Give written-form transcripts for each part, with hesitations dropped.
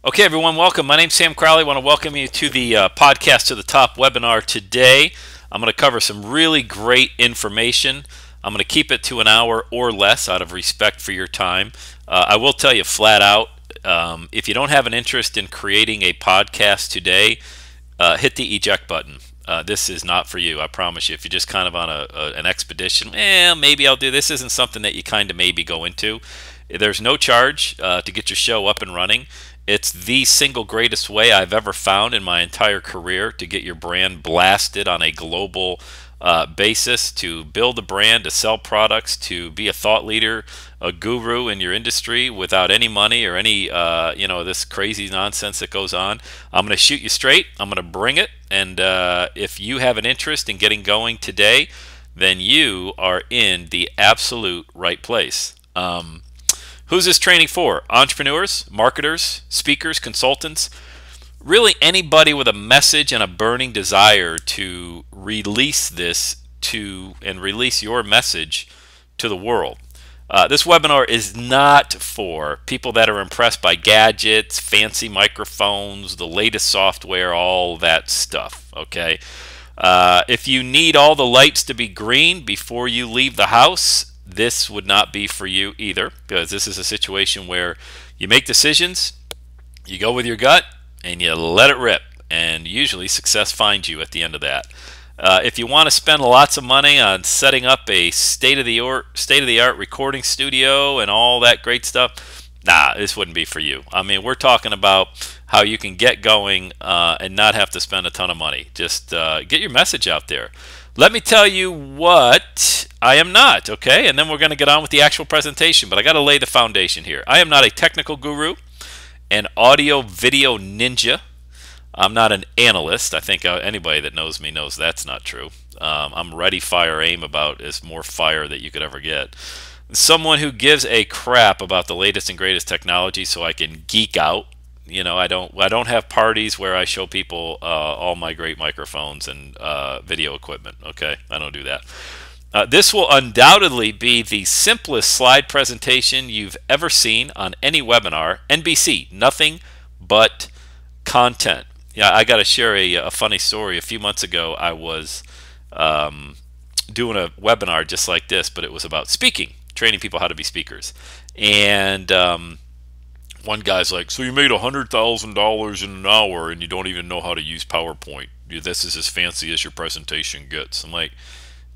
Okay, everyone, welcome. My name's Sam Crowley. I want to welcome you to the Podcast to the Top webinar today. I'm going to cover some really great information. I'm going to keep it to an hour or less out of respect for your time. I will tell you flat out, if you don't have an interest in creating a podcast today, hit the eject button. This is not for you, I promise you. If you're just kind of on an expedition, maybe I'll do this. Isn't something that you kind of maybe go into. There's no charge to get your show up and running. It's the single greatest way I've ever found in my entire career to get your brand blasted on a global basis, to build a brand, to sell products, to be a thought leader, a guru in your industry without any money or any this crazy nonsense that goes on. I'm going to shoot you straight. I'm going to bring it. And if you have an interest in getting going today, then you are in the absolute right place. Who's this training for? Entrepreneurs, marketers, speakers, consultants, really anybody with a message and a burning desire to release this and release your message to the world. This webinar is not for people that are impressed by gadgets, fancy microphones, the latest software, all that stuff, okay? If you need all the lights to be green before you leave the house, this would not be for you either, because this is a situation where you make decisions, you go with your gut, and you let it rip, and usually success finds you at the end of that. If you want to spend lots of money on setting up a state-of-the-art recording studio and all that great stuff, nah, this wouldn't be for you. I mean, we're talking about how you can get going and not have to spend a ton of money. Just get your message out there. Let me tell you what I am not, okay? And then we're going to get on with the actual presentation, but I got to lay the foundation here. I am not a technical guru, an audio video ninja. I'm not an analyst. I think anybody that knows me knows that's not true. I'm ready, fire, aim about as more fire that you could ever get. Someone who gives a crap about the latest and greatest technology so I can geek out. You know, I don't have parties where I show people all my great microphones and video equipment. Okay, I don't do that. This will undoubtedly be the simplest slide presentation you've ever seen on any webinar. NBC, nothing but content. Yeah, I got to share a funny story. A few months ago, I was doing a webinar just like this, but it was about speaking, training people how to be speakers. And one guy's like, so you made $100,000 in an hour and you don't even know how to use PowerPoint. This is as fancy as your presentation gets. I'm like,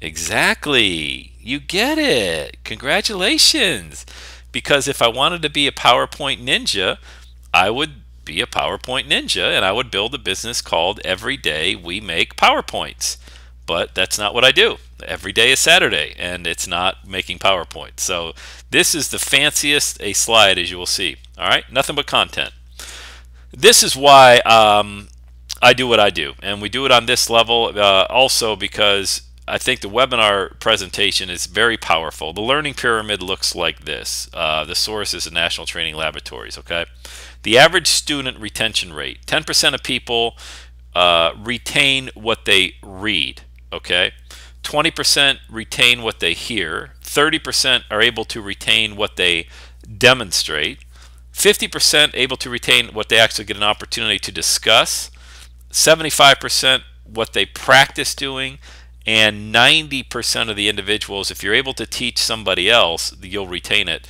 exactly. You get it. Congratulations. Because if I wanted to be a PowerPoint ninja, I would be a PowerPoint ninja and I would build a business called Every Day We Make PowerPoints. But that's not what I do. Every day is Saturday and it's not making PowerPoint. So this is the fanciest a slide as you will see. All right, nothing but content. This is why I do what I do, and we do it on this level also because I think the webinar presentation is very powerful. The learning pyramid looks like this. The source is the National Training Laboratories. Okay, the average student retention rate: 10% of people retain what they read. Okay, 20% retain what they hear. 30% are able to retain what they demonstrate. 50% able to retain what they actually get an opportunity to discuss, 75% what they practice doing, and 90% of the individuals, if you're able to teach somebody else, you'll retain it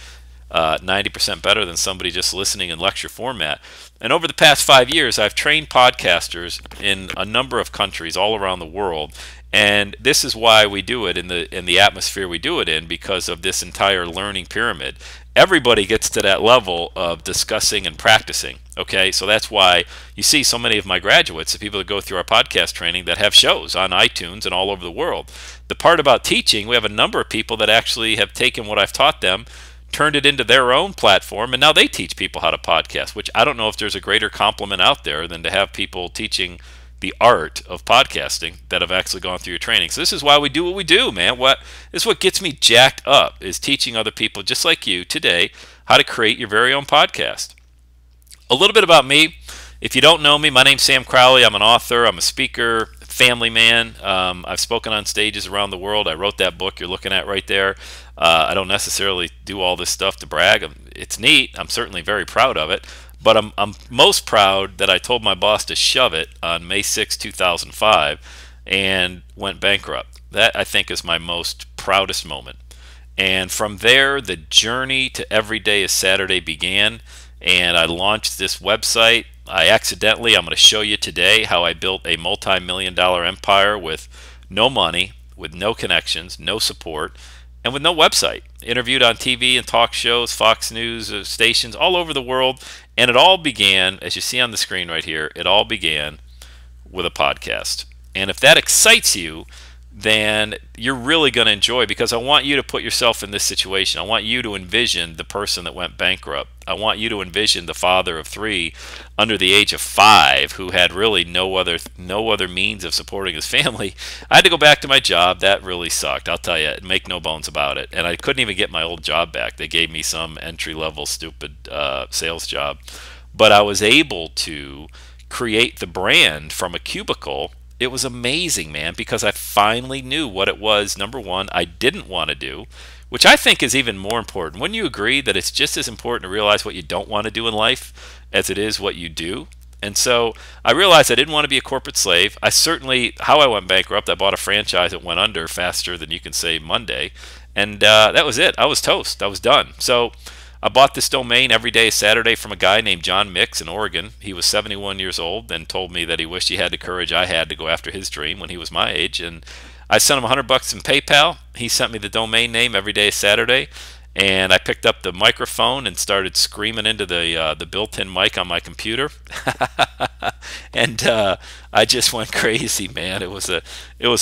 90% better than somebody just listening in lecture format. And over the past 5 years, I've trained podcasters in a number of countries all around the world. And this is why we do it in the atmosphere we do it in, because of this entire learning pyramid. Everybody gets to that level of discussing and practicing. Okay, so that's why you see so many of my graduates, the people that go through our podcast training, that have shows on iTunes and all over the world. The part about teaching, we have a number of people that actually have taken what I've taught them, turned it into their own platform, and now they teach people how to podcast, which I don't know if there's a greater compliment out there than to have people teaching the art of podcasting that have actually gone through your training. So this is why we do what we do, man. This is what gets me jacked up, is teaching other people just like you today how to create your very own podcast. A little bit about me. If you don't know me, my name's Sam Crowley. I'm an author. I'm a speaker, family man. I've spoken on stages around the world. I wrote that book you're looking at right there. I don't necessarily do all this stuff to brag. it's neat. I'm certainly very proud of it. But I'm most proud that I told my boss to shove it on May 6, 2005, and went bankrupt. That, I think, is my most proudest moment. And from there, the journey to Every Day is Saturday began, and I launched this website. I accidentally, I'm going to show you today how I built a multi-million dollar empire with no money, with no connections, no support, and with no website. Interviewed on TV and talk shows, Fox News stations all over the world. And it all began, as you see on the screen right here, it all began with a podcast. And if that excites you, then you're really going to enjoy, because I want you to put yourself in this situation. I want you to envision the person that went bankrupt. I want you to envision the father of 3 under the age of 5 who had really no other means of supporting his family. I had to go back to my job. That really sucked. I'll tell you, make no bones about it. And I couldn't even get my old job back. They gave me some entry-level stupid sales job. But I was able to create the brand from a cubicle. It was amazing, man, because I finally knew what it was, number one, I didn't want to do, which I think is even more important. Wouldn't you agree that it's just as important to realize what you don't want to do in life as it is what you do? And so I realized I didn't want to be a corporate slave. How I went bankrupt, I bought a franchise that went under faster than you can say Monday. And that was it. I was toast. I was done. So I bought this domain, Every Day is Saturday, from a guy named John Mix in Oregon. He was 71 years old and told me that he wished he had the courage I had to go after his dream when he was my age. And I sent him $100 in PayPal. He sent me the domain name, Every Day is Saturday. And I picked up the microphone and started screaming into the built-in mic on my computer. And I just went crazy, man. It was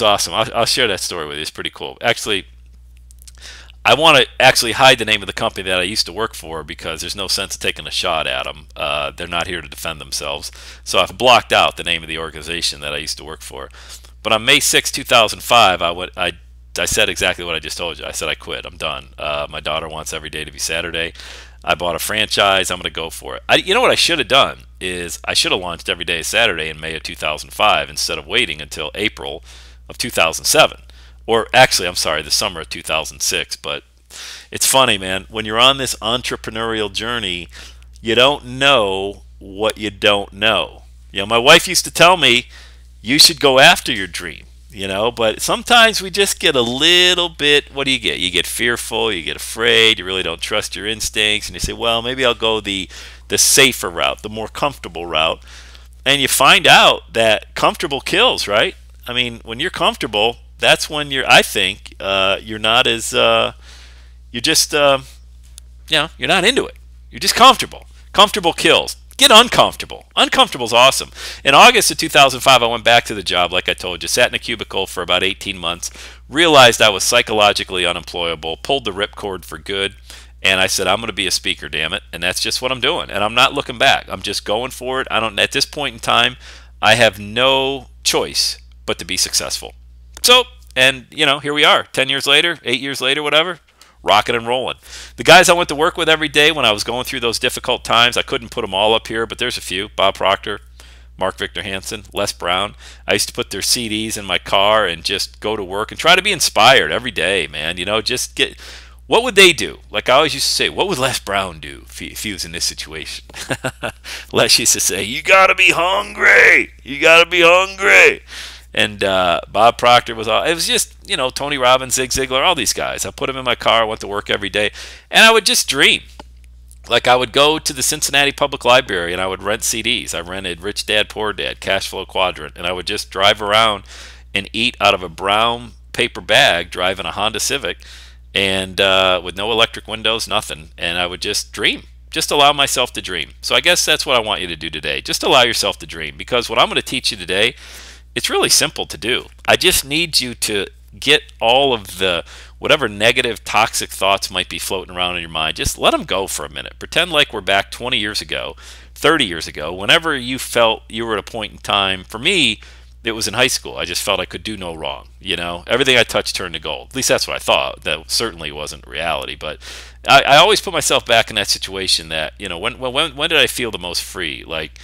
awesome. I'll share that story with you. It's pretty cool. Actually, I want to actually hide the name of the company that I used to work for, because there's no sense of taking a shot at them. They're not here to defend themselves. So I've blocked out the name of the organization that I used to work for. But on May 6, 2005, I said exactly what I just told you. I said I quit. I'm done. My daughter wants every day to be Saturday. I bought a franchise. I'm going to go for it. You know what I should have done is I should have launched Every Day is Saturday in May of 2005 instead of waiting until April of 2007. Or actually, I'm sorry, the summer of 2006. But it's funny, man. When you're on this entrepreneurial journey, you don't know what you don't know. My wife used to tell me, you should go after your dream, but sometimes we just get a little bit, what do? You get fearful, you get afraid, you really don't trust your instincts, and you say, well, maybe I'll go the safer route, the more comfortable route. And you find out that comfortable kills, right? I mean, when you're comfortable, that's when I think, you're not as, you're just, you're not into it. You're just comfortable. Comfortable kills. Get uncomfortable. Uncomfortable's awesome. In August of 2005, I went back to the job, like I told you, sat in a cubicle for about 18 months, realized I was psychologically unemployable, pulled the ripcord for good, and I said, I'm going to be a speaker, damn it. And that's just what I'm doing. And I'm not looking back. I'm just going for it. At this point in time, I have no choice but to be successful. So, and here we are, 10 years later, 8 years later, whatever, rocking and rolling. The guys I went to work with every day when I was going through those difficult times, I couldn't put them all up here, but there's a few. Bob Proctor, Mark Victor Hansen, Les Brown. I used to put their CDs in my car and just go to work and try to be inspired every day, man. Just get, what would they do? Like I always used to say, what would Les Brown do if he was in this situation? Les used to say, you got to be hungry. You got to be hungry. And Bob Proctor it was just, Tony Robbins, Zig Ziglar, all these guys. I put them in my car, went to work every day, and I would just dream. Like I would go to the Cincinnati Public Library and I would rent CDs. I rented Rich Dad, Poor Dad, Cash Flow Quadrant, and I would just drive around and eat out of a brown paper bag driving a Honda Civic, and with no electric windows, nothing. And I would just dream. Just allow myself to dream. So I guess that's what I want you to do today. Just allow yourself to dream, because what I'm going to teach you today, it's really simple to do. I just need you to get all of the whatever negative, toxic thoughts might be floating around in your mind. Just let them go for a minute. Pretend like we're back 20 years ago, 30 years ago, whenever you felt you were at a point in time. For me, it was in high school. I just felt I could do no wrong. Everything I touched turned to gold. At least that's what I thought. That certainly wasn't reality. But I always put myself back in that situation that, when did I feel the most free? Like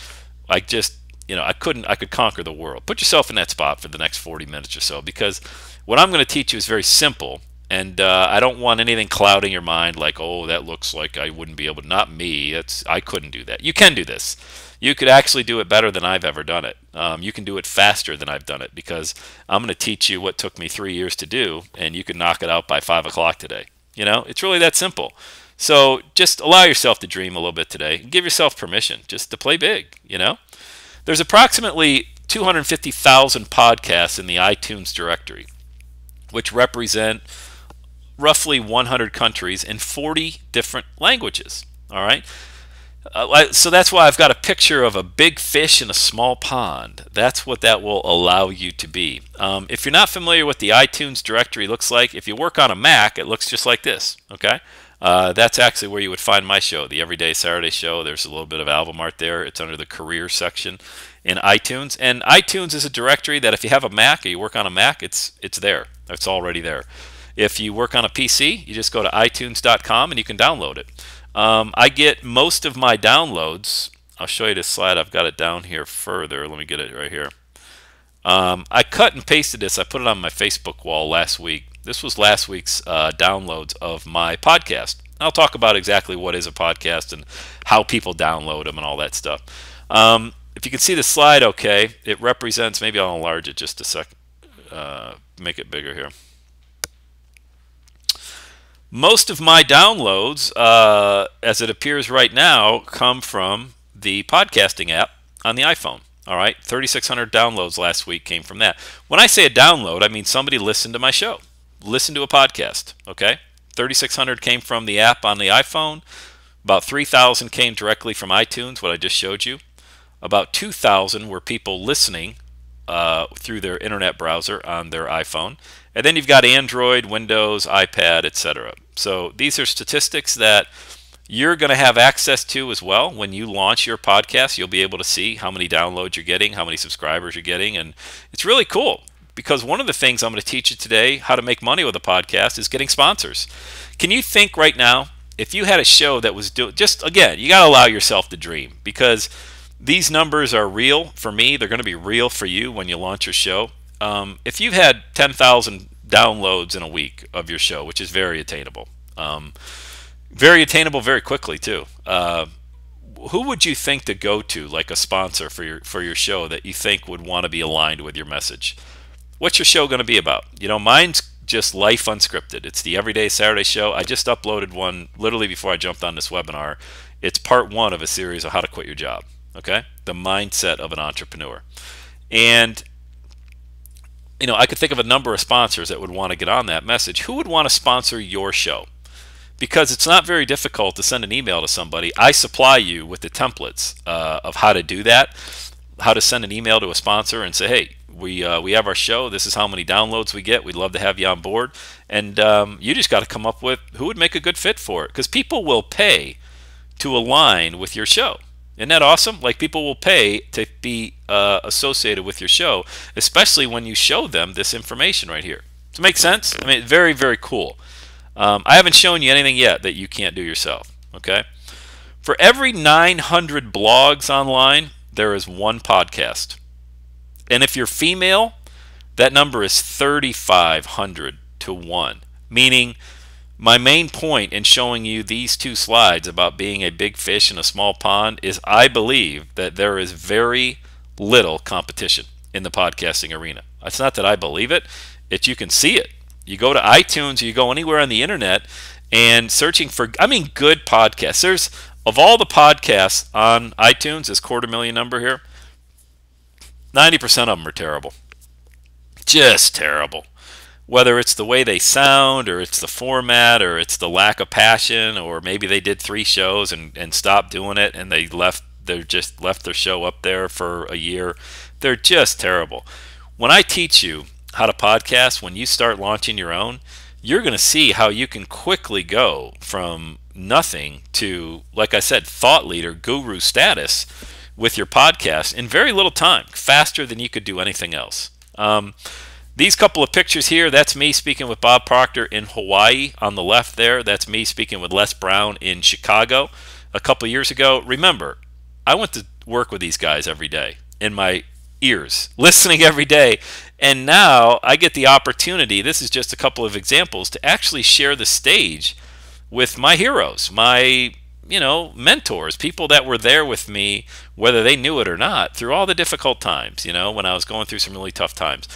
just, I could conquer the world. Put yourself in that spot for the next 40 minutes or so, because what I'm going to teach you is very simple, And I don't want anything clouding your mind like, oh, that looks like I wouldn't be able to. Not me. I couldn't do that. You can do this. You could actually do it better than I've ever done it. You can do it faster than I've done it because I'm going to teach you what took me 3 years to do, and you can knock it out by 5 o'clock today. It's really that simple. So just allow yourself to dream a little bit today. Give yourself permission just to play big. There's approximately 250,000 podcasts in the iTunes directory, which represent roughly 100 countries in 40 different languages. All right. So that's why I've got a picture of a big fish in a small pond. That's what that will allow you to be. If you're not familiar with the iTunes directory looks like, if you work on a Mac, it looks just like this. Okay. That's actually where you would find my show, the Everyday Saturday Show. There's a little bit of album art there. It's under the career section in iTunes. And iTunes is a directory that if you have a Mac or you work on a Mac, it's there. It's already there. If you work on a PC, you just go to iTunes.com and you can download it. I get most of my downloads. I'll show you this slide. I've got it down here further. Let me get it right here. I cut and pasted this. I put it on my Facebook wall last week. This was last week's downloads of my podcast. I'll talk about exactly what is a podcast and how people download them and all that stuff. If you can see the slide okay, it represents, maybe I'll enlarge it just a second, make it bigger here. Most of my downloads, as it appears right now, come from the podcasting app on the iPhone. All right, 3,600 downloads last week came from that. When I say a download, I mean somebody listened to my show, listened to a podcast. Okay, 3,600 came from the app on the iPhone. About 3,000 came directly from iTunes, what I just showed you. About 2,000 were people listening through their internet browser on their iPhone. And then you've got Android, Windows, iPad, etc. So these are statistics that you're going to have access to as well. When you launch your podcast, you'll be able to see how many downloads you're getting, how many subscribers you're getting. And it's really cool because one of the things I'm going to teach you today, how to make money with a podcast, is getting sponsors. Can you think right now, if you had a show that was doing, just again, you got to allow yourself to dream because these numbers are real for me. They're going to be real for you when you launch your show. If you've had 10,000 downloads in a week of your show, which is very attainable very quickly too, who would you think to go to, like a sponsor for your show that you think would want to be aligned with your message? What's your show going to be about? Mine's just life unscripted. It's the Everyday Saturday Show. I just uploaded one literally before I jumped on this webinar. It's part 1 of a series of how to quit your job. Okay, the mindset of an entrepreneur. And I could think of a number of sponsors that would want to get on that message. Who would want to sponsor your show? Because it's not very difficult to send an email to somebody. I supply you with the templates of how to do that, how to send an email to a sponsor and say, hey, we have our show. This is how many downloads we get. We'd love to have you on board. And you just got to come up with who would make a good fit for it. Because people will pay to align with your show. Isn't that awesome? Like, people will pay to be associated with your show, especially when you show them this information right here. Does it make sense? I mean, very, very cool. I haven't shown you anything yet that you can't do yourself. Okay. For every 900 blogs online, there is one podcast. And if you're female, that number is 3,500 to 1. Meaning, my main point in showing you these two slides about being a big fish in a small pond is I believe that there is very little competition in the podcasting arena. It's not that I believe it. You can see it. You go to iTunes, you go anywhere on the internet and searching for, good podcasts. Of all the podcasts on iTunes, this 250,000 number here, 90% of them are terrible. Just terrible. Whether it's the way they sound, or it's the format, or it's the lack of passion, or maybe they did 3 shows and stopped doing it and they just left their show up there for a year. They're just terrible. When I teach you how to podcast, when you start launching your own, you're going to see how you can quickly go from nothing to, like I said, thought leader, guru status with your podcast in very little time, faster than you could do anything else. These couple of pictures here, that's me speaking with Bob Proctor in Hawaii on the left there. That's me speaking with Les Brown in Chicago a couple years ago. Remember, I went to work with these guys every day in my ears, listening every day, And now I get the opportunity, this is just a couple of examples, to actually share the stage with my heroes, my mentors, people that were there with me, whether they knew it or not, through all the difficult times, when I was going through some really tough times.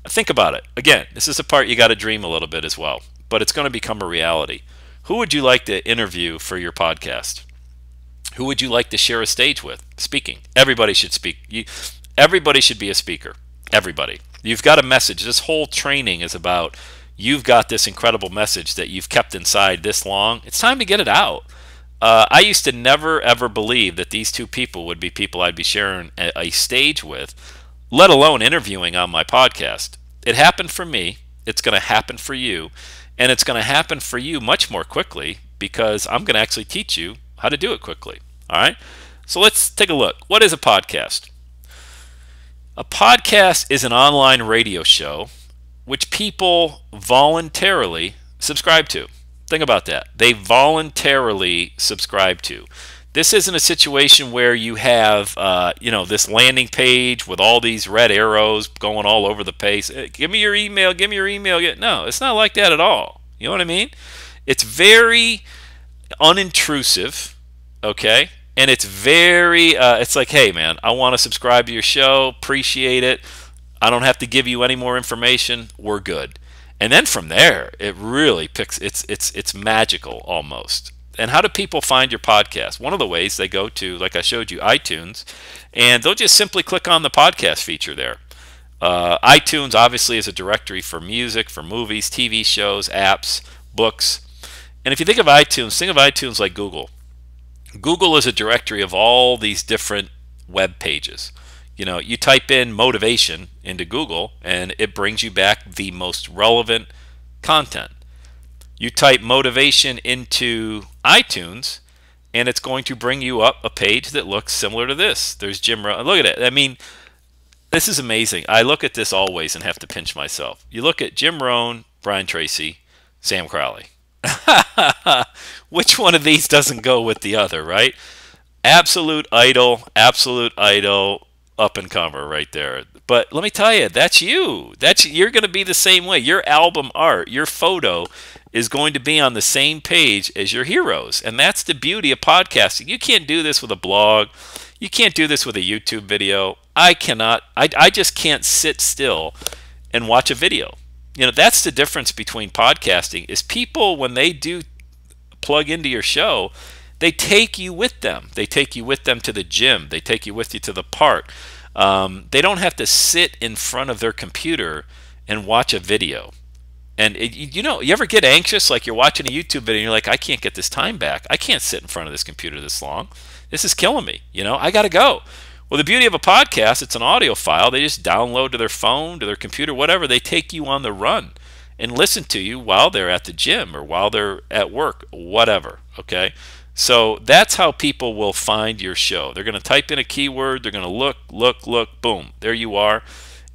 Think about it. Again, this is the part you got to dream a little bit as well, but it's going to become a reality. Who would you like to interview for your podcast? Who would you like to share a stage with? Speaking. Everybody should speak. Everybody should be a speaker. Everybody. You've got a message. This whole training is about you've got this incredible message that you've kept inside this long. It's time to get it out. I used to never ever believe that these two people would be people I'd be sharing a stage with, let alone interviewing on my podcast. It happened for me. It's going to happen for you. And it's going to happen for you much more quickly because I'm going to actually teach you how to do it quickly. All right? So let's take a look. What is a podcast? A podcast is an online radio show which people voluntarily subscribe to. Think about that. They voluntarily subscribe to. This isn't a situation where you have, this landing page with all these red arrows going all over the page. Give me your email. Give me your email. No, it's not like that at all. You know what I mean? It's very unintrusive, okay? And it's very, it's like, hey, man, I want to subscribe to your show. Appreciate it. I don't have to give you any more information. We're good. And then from there, it really picks, it's magical almost. And how do people find your podcast? One of the ways, they go to, like I showed you, iTunes, and they'll just simply click on the podcast feature there. iTunes obviously is a directory for music, for movies, TV shows, apps, books. And if you think of iTunes like Google. Google is a directory of all these different web pages. You type in motivation into Google, and it brings you back the most relevant content. You type motivation into iTunes, and it's going to bring you up a page that looks similar to this. There's Jim Rohn. Look at it. I mean, this is amazing. I look at this always and have to pinch myself. You look at Jim Rohn, Brian Tracy, Sam Crowley. Which one of these doesn't go with the other, right? Absolute idol, up and comer right there. But let me tell you, that's you. You're going to be the same way. Your album art, your photo is going to be on the same page as your heroes. And that's the beauty of podcasting. You can't do this with a blog. You can't do this with a YouTube video. I just can't sit still and watch a video. That's the difference between podcasting is people, when they do plug into your show, they take you with them. They take you with them to the gym. They take you with you to the park. They don't have to sit in front of their computer and watch a video. And you ever get anxious, like you're watching a YouTube video and you're like, I can't get this time back. I can't sit in front of this computer this long. This is killing me. I got to go. Well, the beauty of a podcast, it's an audio file. They just download to their phone, to their computer, whatever. They take you on the run and listen to you while they're at the gym or while they're at work, whatever, okay? So that's how people will find your show. They're going to type in a keyword. They're going to look, boom, there you are.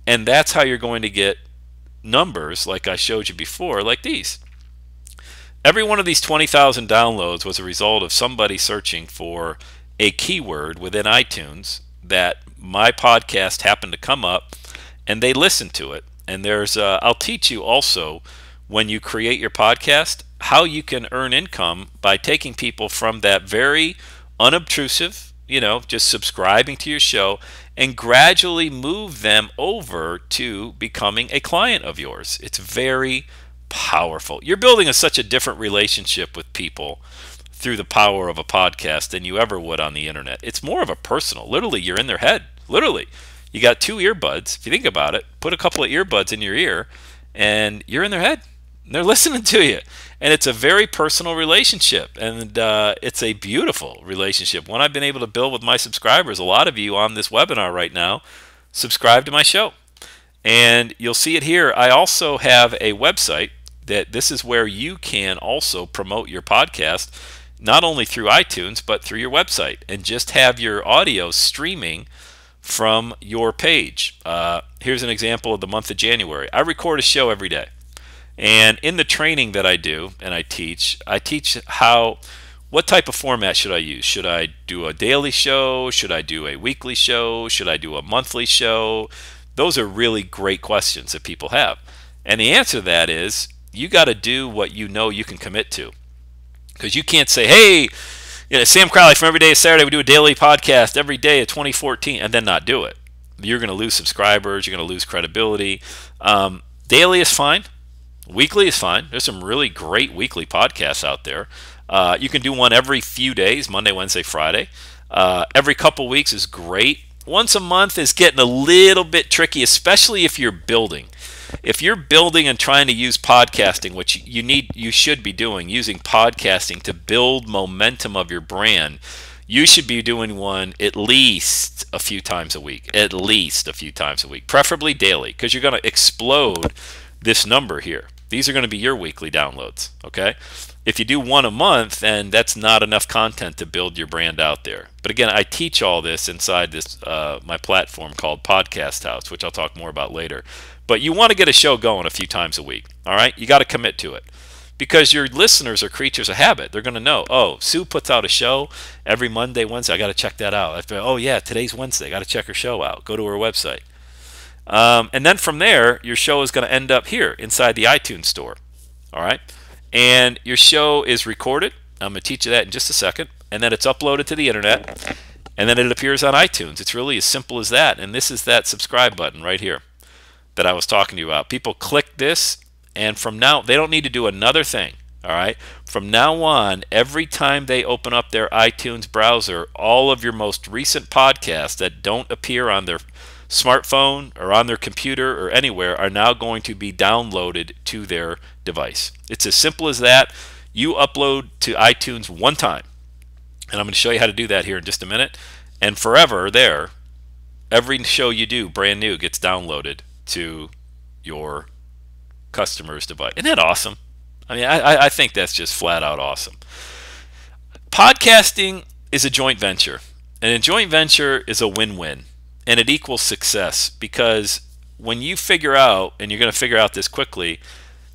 And that's how you're going to get numbers like I showed you before, like these. Every one of these 20,000 downloads was a result of somebody searching for a keyword within iTunes that my podcast happened to come up, and they listened to it. And I'll teach you also, when you create your podcast, how you can earn income by taking people from that very unobtrusive, just subscribing to your show, and gradually move them over to becoming a client of yours. It's very powerful. You're building such a different relationship with people through the power of a podcast than you ever would on the internet. It's more of a personal. Literally, you're in their head. Literally. You got two earbuds. If you think about it, put a couple of earbuds in your ear, and you're in their head. They're listening to you. And it's a very personal relationship. And it's a beautiful relationship. One I've been able to build with my subscribers. A lot of you on this webinar right now subscribe to my show. And you'll see it here. I also have a website that this is where you can also promote your podcast, not only through iTunes, but through your website, and just have your audio streaming from your page. Here's an example of the month of January. I record a show every day. And in the training that I do and I teach what type of format should I use? Should I do a daily show? Should I do a weekly show? Should I do a monthly show? Those are really great questions that people have. And the answer to that is you got to do what you know you can commit to. Because you can't say, hey, Sam Crowley from Every Day is Saturday, we do a daily podcast every day of 2014, and then not do it. You're going to lose subscribers. You're going to lose credibility. Daily is fine. Weekly is fine. There's some really great weekly podcasts out there. You can do one every few days, Monday, Wednesday, Friday. Every couple weeks is great. Once a month is getting a little bit tricky, especially if you're building. If you're building and trying to use podcasting, which you should be doing, using podcasting to build momentum of your brand, you should be doing one at least a few times a week. At least a few times a week, preferably daily, because you're going to explode this number here. These are going to be your weekly downloads, okay? If you do one a month, then that's not enough content to build your brand out there. But again, I teach all this inside this my platform called Podcast House, which I'll talk more about later. But you want to get a show going a few times a week, all right? You got to commit to it. Because your listeners are creatures of habit. They're going to know, oh, Sue puts out a show every Monday, Wednesday. I got to check that out. Oh, yeah, today's Wednesday. I got to check her show out. Go to her website. And then from there, your show is going to end up here inside the iTunes store. All right? And your show is recorded. I'm going to teach you that in just a second. And then it's uploaded to the internet. And then it appears on iTunes. It's really as simple as that. And this is that subscribe button right here that I was talking to you about. People click this, and from now, they don't need to do another thing. All right? From now on, every time they open up their iTunes browser, all of your most recent podcasts that don't appear on their smartphone or on their computer or anywhere are now going to be downloaded to their device. It's as simple as that. You upload to iTunes one time, and I'm going to show you how to do that here in just a minute. And forever there, every show you do brand new gets downloaded to your customer's device. Isn't that awesome? I mean, I think that's just flat out awesome. Podcasting is a joint venture, and a joint venture is a win-win. And it equals success, because when you figure out, and you're going to figure out this quickly,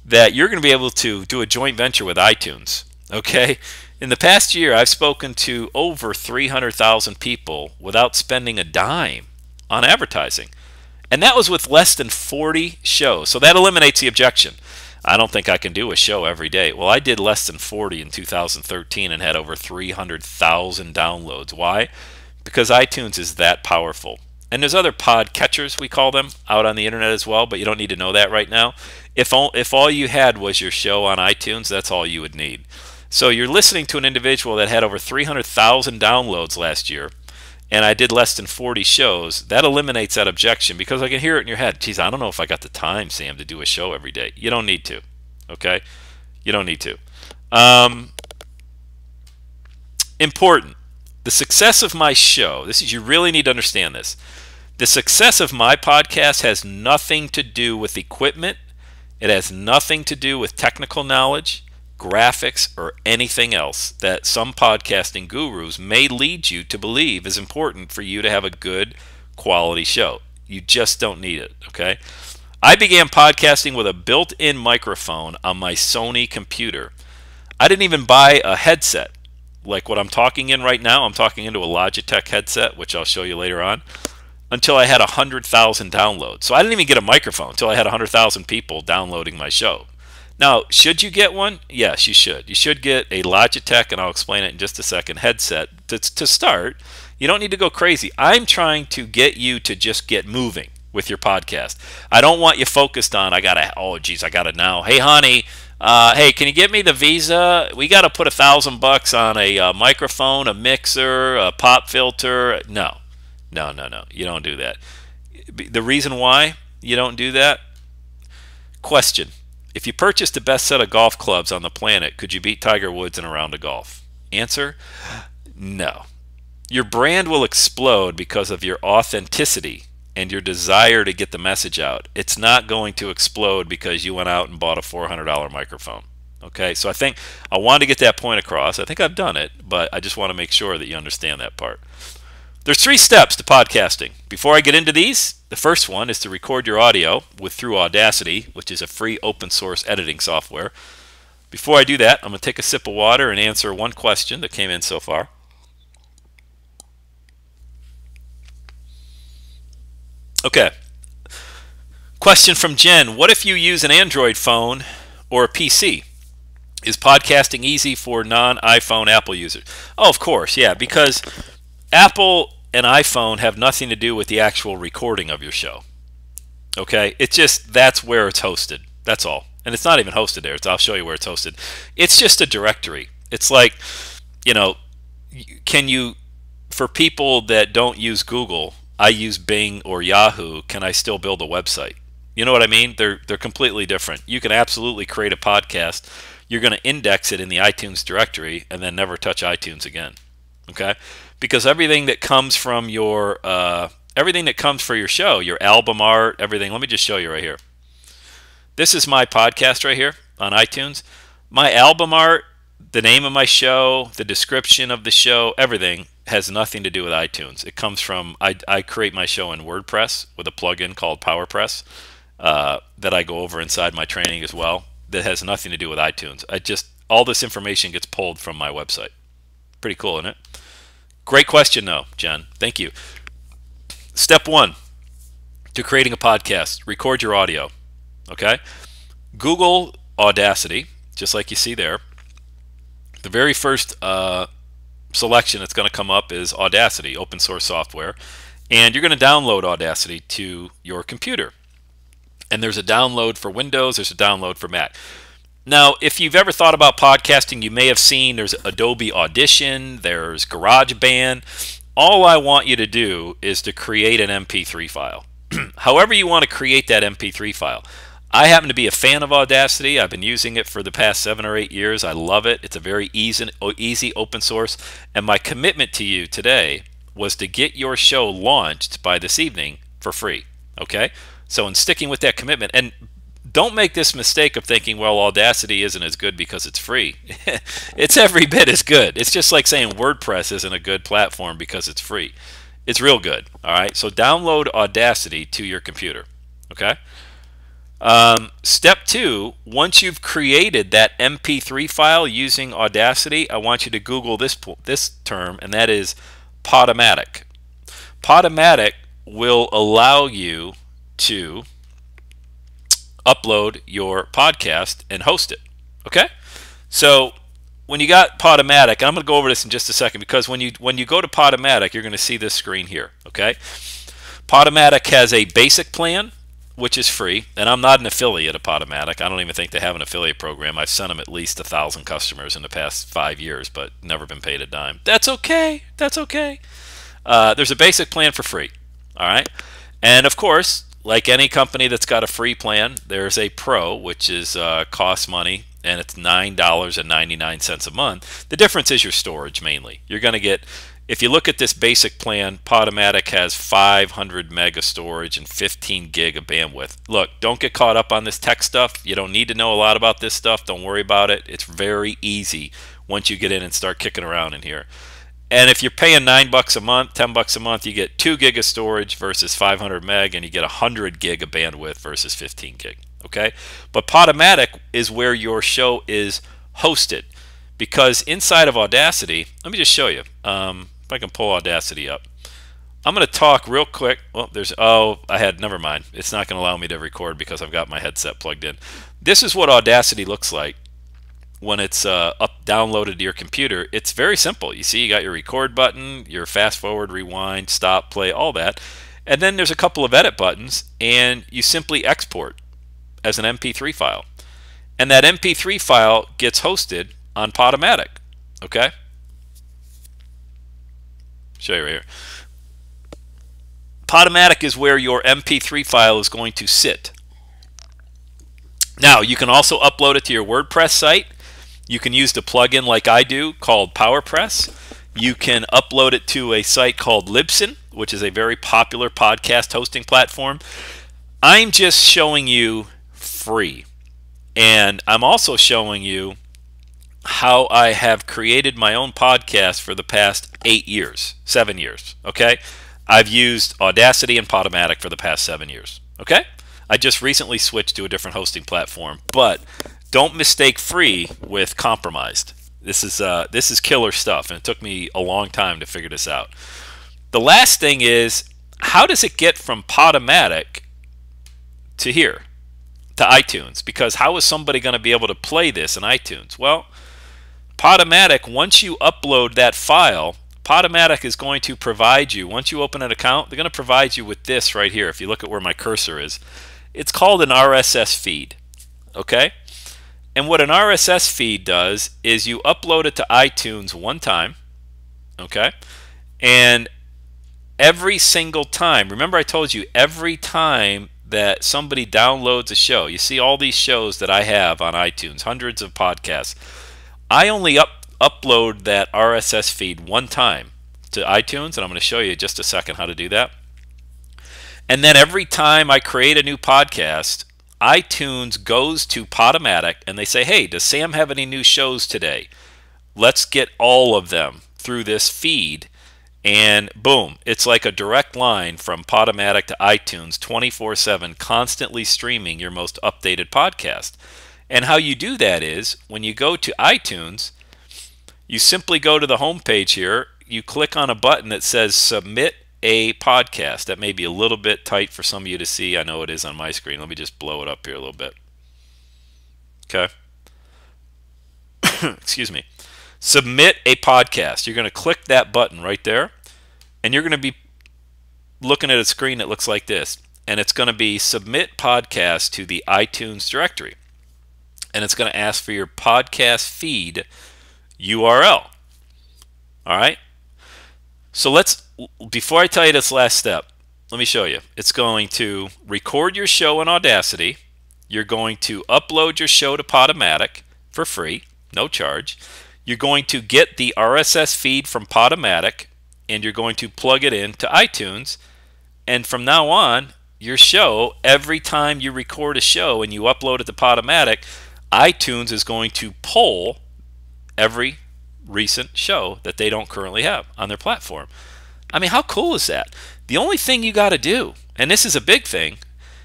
that you're going to be able to do a joint venture with iTunes, okay? In the past year, I've spoken to over 300,000 people without spending a dime on advertising. And that was with less than 40 shows. So that eliminates the objection. I don't think I can do a show every day. Well, I did less than 40 in 2013 and had over 300,000 downloads. Why? Because iTunes is that powerful. And there's other pod catchers, we call them, out on the internet as well, but you don't need to know that right now. If all you had was your show on iTunes, that's all you would need. So you're listening to an individual that had over 300,000 downloads last year, and I did less than 40 shows. That eliminates that objection, because I can hear it in your head. Geez, I don't know if I got the time, Sam, to do a show every day. You don't need to, okay? You don't need to. Important. The success of my show, you really need to understand this. The success of my podcast has nothing to do with equipment. It has nothing to do with technical knowledge, graphics, or anything else that some podcasting gurus may lead you to believe is important for you to have a good quality show. You just don't need it, okay? I began podcasting with a built-in microphone on my Sony computer. I didn't even buy a headset like what I'm talking in right now. I'm talking into a Logitech headset, which I'll show you later on, until I had 100,000 downloads. So I didn't even get a microphone until I had 100,000 people downloading my show. Now, should you get one? Yes, you should. You should get a Logitech, and I'll explain it in just a second, headset to start. You don't need to go crazy. I'm trying to get you to just get moving with your podcast. I don't want you focused on, I got to now. Hey, honey, hey, can you get me the Visa? We got to put $1,000 on a microphone, a mixer, a pop filter. No. You don't do that. The reason why you don't do that? Question. If you purchased the best set of golf clubs on the planet, could you beat Tiger Woods in a round of golf? Answer, no. Your brand will explode because of your authenticity and your desire to get the message out. It's not going to explode because you went out and bought a $400 microphone. Okay, so I wanted to get that point across. I think I've done it, but I just want to make sure that you understand that part. There's 3 steps to podcasting. Before I get into these, the first one is to record your audio through Audacity, which is a free open source editing software. Before I do that, I'm going to take a sip of water and answer one question that came in so far. Okay, Question from Jen. What if you use an Android phone or a PC? Is podcasting easy for non-iPhone Apple users? Oh, of course, yeah, because Apple and iPhone have nothing to do with the actual recording of your show. Okay? It's just that's where it's hosted. That's all. And it's not even hosted there. I'll show you where it's hosted. It's just a directory. It's like, you know, for people that don't use Google, I use Bing or Yahoo, can I still build a website? You know what I mean? They're completely different. You can absolutely create a podcast. You're going to index it in the iTunes directory and then never touch iTunes again. Okay? Because everything that comes from your for your show, your album art, everything. Let me just show you right here. This is my podcast right here on iTunes. My album art, the name of my show, the description of the show, everything has nothing to do with iTunes. It comes from, I create my show in WordPress with a plugin called PowerPress that I go over inside my training as well. That has nothing to do with iTunes. All this information gets pulled from my website. Pretty cool, isn't it? Great question, though, Jen. Thank you. Step 1 to creating a podcast: record your audio. Okay? Google Audacity, just like you see there. The very first selection that's going to come up is Audacity, open source software. And you're going to download Audacity to your computer. And there's a download for Windows, there's a download for Mac. Now, if you've ever thought about podcasting, you may have seen there's Adobe Audition, there's GarageBand. All I want you to do is to create an MP3 file. However you want to create that MP3 file. I happen to be a fan of Audacity. I've been using it for the past 7 or 8 years. I love it. It's a very easy open source. And my commitment to you today was to get your show launched by this evening for free. Okay? So in sticking with that commitment, and don't make this mistake of thinking, well, Audacity isn't as good because it's free. It's every bit as good. It's just like saying WordPress isn't a good platform because it's free. It's real good. All right? So download Audacity to your computer. Okay? Step 2, once you've created that MP3 file using Audacity, I want you to Google this term, and that is Podomatic. Podomatic will allow you to upload your podcast and host it. Okay? So when you got Podomatic, and I'm going to go over this in just a second, because when you go to Podomatic, you're going to see this screen here. Okay? Podomatic has a basic plan, which is free, and I'm not an affiliate of Podomatic. I don't even think they have an affiliate program. I've sent them at least 1,000 customers in the past 5 years, but never been paid a dime. That's okay. That's okay. There's a basic plan for free. All right? And of course, like any company that's got a free plan, there's a pro, which is costs money, and it's $9.99 a month. The difference is your storage mainly. You're going to get, if you look at this basic plan, Podomatic has 500 meg of storage and 15 gig of bandwidth. Look, don't get caught up on this tech stuff. You don't need to know a lot about this stuff. Don't worry about it. It's very easy once you get in and start kicking around in here. And if you're paying $9 a month, $10 a month, you get 2 gig of storage versus 500 meg, and you get 100 gig of bandwidth versus 15 gig. Okay? But Podomatic is where your show is hosted, because inside of Audacity, let me just show you. If I can pull Audacity up, I'm going to talk real quick. Well, never mind. It's not going to allow me to record because I've got my headset plugged in. This is what Audacity looks like when it's downloaded to your computer. It's very simple. You see, you got your record button, your fast forward, rewind, stop, play, all that. And then there's a couple of edit buttons, and you simply export as an MP3 file. And that MP3 file gets hosted on Podomatic. Okay? Show you right here. Podomatic is where your MP3 file is going to sit. Now, you can also upload it to your WordPress site. You can use the plugin like I do called PowerPress. You can upload it to a site called Libsyn, which is a very popular podcast hosting platform. I'm just showing you free. And I'm also showing you how I have created my own podcast for the past 7 years. Okay? I've used Audacity and Podomatic for the past 7 years. Okay? I just recently switched to a different hosting platform, but don't mistake free with compromised. This is killer stuff, and it took me a long time to figure this out. The last thing is, how does it get from Podomatic to here, to iTunes, because how is somebody going to be able to play this in iTunes? Well, Podomatic, once you upload that file, Podomatic is going to provide you, once you open an account, they're going to provide you with this right here. If you look at where my cursor is, it's called an RSS feed, okay? And what an RSS feed does is you upload it to iTunes one time, okay? And every single time, remember I told you, every time that somebody downloads a show, you see all these shows that I have on iTunes, hundreds of podcasts, I only upload that RSS feed one time to iTunes, and I'm going to show you in just a second how to do that. And then every time I create a new podcast, iTunes goes to Podomatic and they say, hey, does Sam have any new shows today? Let's get all of them through this feed. And boom, it's like a direct line from Podomatic to iTunes 24/7, constantly streaming your most updated podcast. And how you do that is when you go to iTunes, you simply go to the home page here, you click on a button that says submit a podcast. That may be a little bit tight for some of you to see. I know it is on my screen. Let me just blow it up here a little bit. Okay. Excuse me. Submit a podcast. You're going to click that button right there, and you're going to be looking at a screen that looks like this, and it's going to be submit podcast to the iTunes directory, and it's going to ask for your podcast feed URL. All right. So before I tell you this last step, let me show you. It's going to record your show in Audacity. You're going to upload your show to Podomatic for free, no charge. You're going to get the RSS feed from Podomatic, and you're going to plug it into iTunes. And from now on, your show, every time you record a show and you upload it to Podomatic, iTunes is going to pull every recent show that they don't currently have on their platform. I mean, how cool is that? The only thing you got to do, and this is a big thing,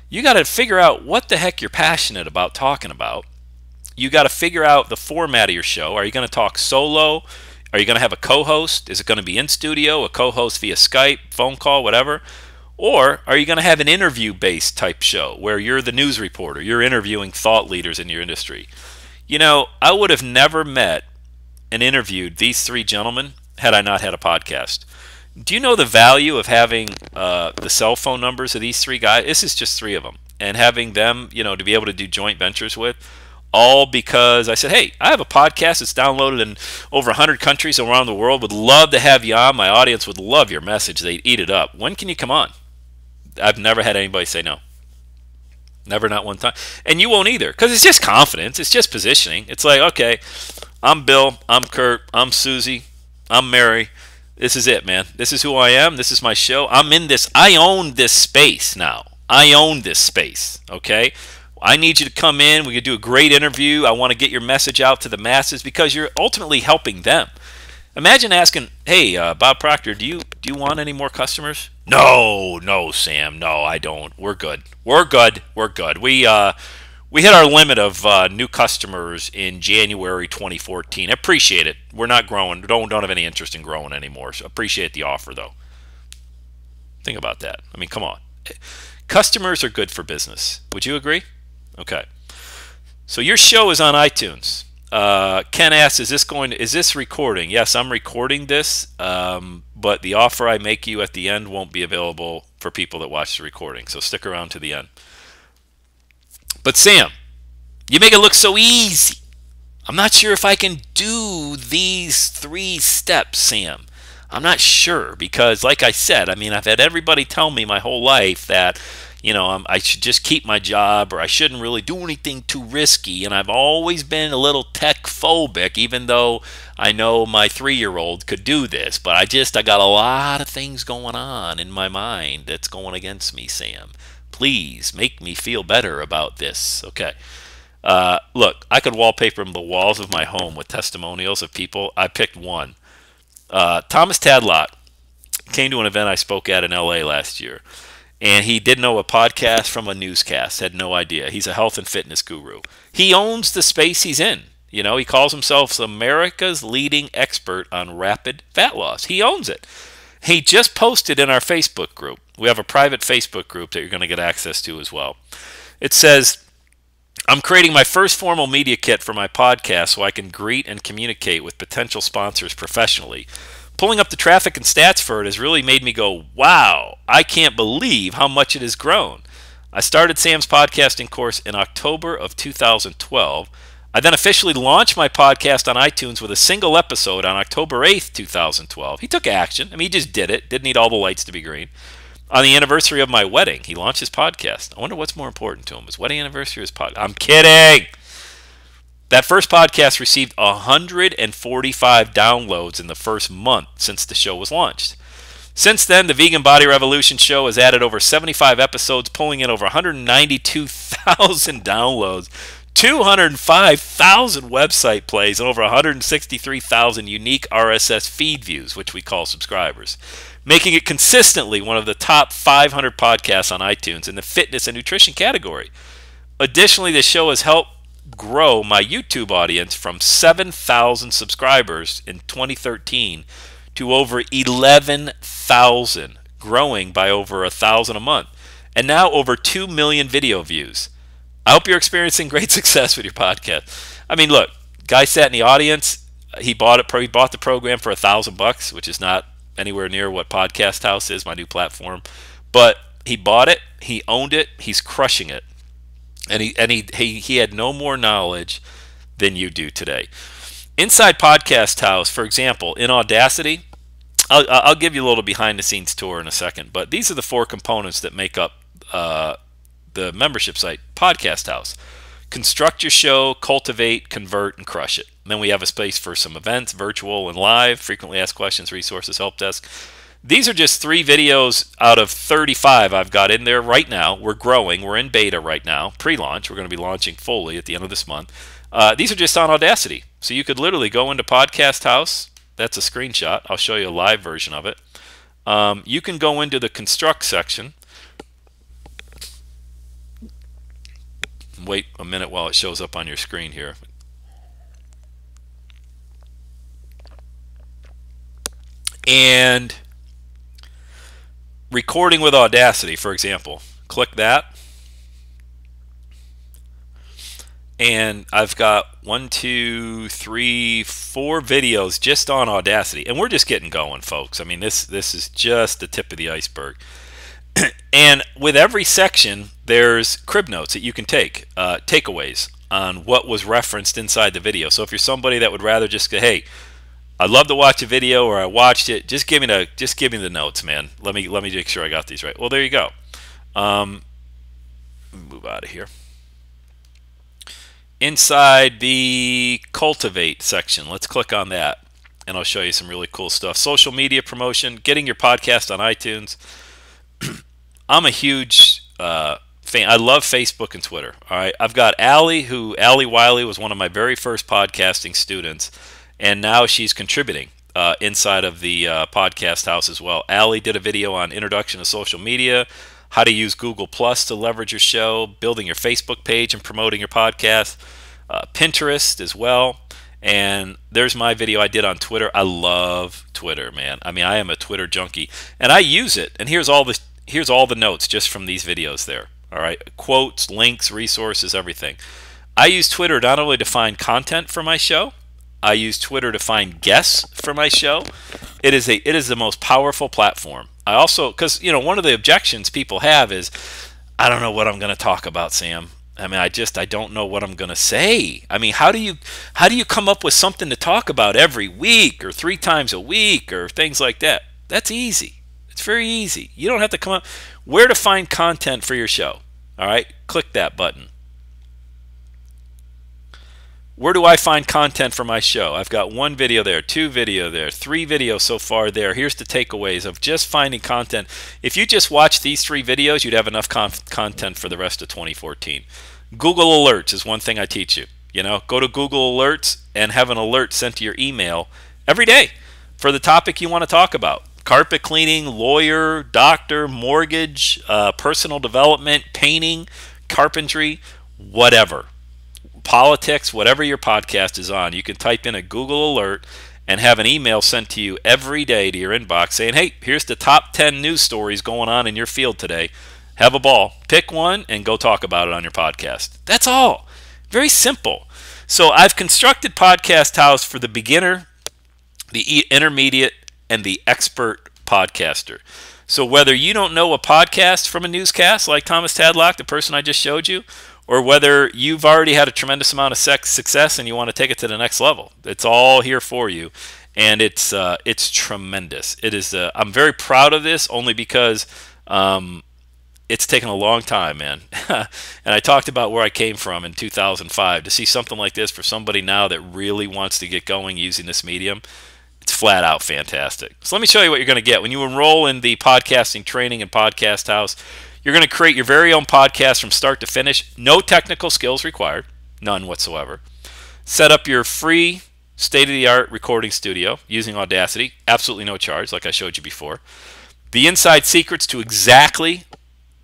you got to figure out what the heck you're passionate about talking about. You got to figure out the format of your show. Are you going to talk solo? Are you going to have a co-host? Is it going to be in studio, a co-host via Skype, phone call, whatever? Or are you going to have an interview-based type show where you're the news reporter, you're interviewing thought leaders in your industry? You know, I would have never met and interviewed these three gentlemen had I not had a podcast. Do you know the value of having the cell phone numbers of these three guys? This is just three of them. And having them, you know, to be able to do joint ventures with, all because I said, hey, I have a podcast that's downloaded in over 100 countries around the world. Would love to have you on. My audience would love your message. They'd eat it up. When can you come on? I've never had anybody say no. Never, not one time. And you won't either, because it's just confidence. It's just positioning. It's like, okay, I'm Bill, I'm Kurt, I'm Susie, I'm Mary. This is it, man. This is who I am. This is my show. I'm in this. I own this space now. I own this space, okay? I need you to come in. We could do a great interview. I want to get your message out to the masses because you're ultimately helping them. Imagine asking, hey, Bob Proctor, do you want any more customers? No, Sam. No, I don't. We're good. We're good. We hit our limit of new customers in January 2014. Appreciate it. We're not growing. Don't have any interest in growing anymore. So appreciate the offer, though. Think about that. I mean, come on. Customers are good for business. Would you agree? Okay. So your show is on iTunes. Ken asks, is this recording? Yes, I'm recording this, but the offer I make you at the end won't be available for people that watch the recording. So stick around to the end. But Sam, you make it look so easy. I'm not sure if I can do these 3 steps, Sam. I'm not sure because, like I said, I mean, I've had everybody tell me my whole life that, you know, I should just keep my job or I shouldn't really do anything too risky. And I've always been a little tech phobic, even though I know my 3-year-old could do this. But I got a lot of things going on in my mind that's going against me, Sam. Please make me feel better about this. Okay. Look, I could wallpaper the walls of my home with testimonials of people. I picked one. Thomas Tadlock came to an event I spoke at in LA last year, and he didn't know a podcast from a newscast, had no idea. He's a health and fitness guru. He owns the space he's in. You know, he calls himself America's leading expert on rapid fat loss. He owns it. He just posted in our Facebook group. We have a private Facebook group that you're going to get access to as well. It says, I'm creating my first formal media kit for my podcast so I can greet and communicate with potential sponsors professionally. Pulling up the traffic and stats for it has really made me go, wow, I can't believe how much it has grown. I started Sam's podcasting course in October of 2012. I then officially launched my podcast on iTunes with a single episode on October 8th, 2012. He took action. I mean, he just did it. Didn't need all the lights to be green. On the anniversary of my wedding, he launched his podcast. I wonder what's more important to him, his wedding anniversary or his podcast. I'm kidding. That first podcast received 145 downloads in the first month since the show was launched. Since then, the Vegan Body Revolution show has added over 75 episodes, pulling in over 192,000 downloads, 205,000 website plays, and over 163,000 unique RSS feed views, which we call subscribers, making it consistently one of the top 500 podcasts on iTunes in the fitness and nutrition category. Additionally, the show has helped grow my YouTube audience from 7,000 subscribers in 2013 to over 11,000, growing by over 1,000 a month, and now over 2 million video views. I hope you're experiencing great success with your podcast. I mean, look, guy sat in the audience. He bought the program for $1,000, which is not anywhere near what Podcast House is, my new platform. But he bought it. He owned it. He's crushing it. And he had no more knowledge than you do today. Inside Podcast House, for example, in Audacity, I'll give you a little behind-the-scenes tour in a second, but these are the 4 components that make up the membership site, Podcast House. Construct your show, cultivate, convert, and crush it. And then we have a space for some events, virtual and live, frequently asked questions, resources, help desk. These are just 3 videos out of 35 I've got in there right now. We're growing. We're in beta right now, pre-launch. We're going to be launching fully at the end of this month. These are just on Audacity. So you could literally go into Podcast House. That's a screenshot. I'll show you a live version of it. You can go into the Construct section. Wait a minute while it shows up on your screen here. And recording with Audacity, for example. Click that. And I've got 1, 2, 3, 4 videos just on Audacity. And we're just getting going, folks. I mean, this is just the tip of the iceberg. And with every section, there's crib notes that you can take, takeaways on what was referenced inside the video. So if you're somebody that would rather just go, hey, I'd love to watch a video, or I watched it, just give me the notes, man. Let me make sure I got these right. Well, there you go. Move out of here. Inside the Cultivate section, let's click on that, and I'll show you some really cool stuff. Social media promotion, getting your podcast on iTunes. I'm a huge fan. I love Facebook and Twitter. All right, I've got Allie Wiley was one of my very first podcasting students, and now she's contributing inside of the Podcast House as well. Allie did a video on introduction to social media, how to use Google Plus to leverage your show, building your Facebook page and promoting your podcast, Pinterest as well. And there's my video I did on Twitter. I love Twitter, man. I mean, I am a Twitter junkie, and I use it. And here's all the notes just from these videos there. All right, quotes, links, resources, everything. I use Twitter not only to find content for my show, I use Twitter to find guests for my show. It is the most powerful platform. I also, because one of the objections people have is, I don't know what I'm going to talk about, Sam. I mean, I don't know what I'm going to say. I mean, how do you come up with something to talk about every week or 3 times a week or things like that? That's easy. It's very easy. You don't have to come up where to find content for your show. All right, click that button. Where do I find content for my show? I've got 1 video there, 2 video there, 3 videos so far there. Here's the takeaways of just finding content. If you just watch these 3 videos, you'd have enough content for the rest of 2014. Google Alerts is one thing I teach you. Go to Google Alerts and have an alert sent to your email every day for the topic you want to talk about. Carpet cleaning, lawyer, doctor, mortgage, personal development, painting, carpentry, whatever. Politics, whatever your podcast is on, you can type in a Google Alert and have an email sent to you every day to your inbox saying, hey, here's the top 10 news stories going on in your field today. Have a ball. Pick one and go talk about it on your podcast. That's all. Very simple. So I've constructed Podcast House for the beginner, the intermediate, and the expert podcaster. So whether you don't know a podcast from a newscast like Thomas Tadlock, the person I just showed you, or whether you've already had a tremendous amount of success and you want to take it to the next level, it's all here for you. And it's tremendous. It is. I'm very proud of this only because it's taken a long time, man. And I talked about where I came from in 2005. To see something like this for somebody now that really wants to get going using this medium, it's flat out fantastic. So let me show you what you're going to get. When you enroll in the podcasting training in Podcast House, you're going to create your very own podcast from start to finish. No technical skills required. None whatsoever. Set up your free state-of-the-art recording studio using Audacity. Absolutely no charge, like I showed you before. The inside secrets to exactly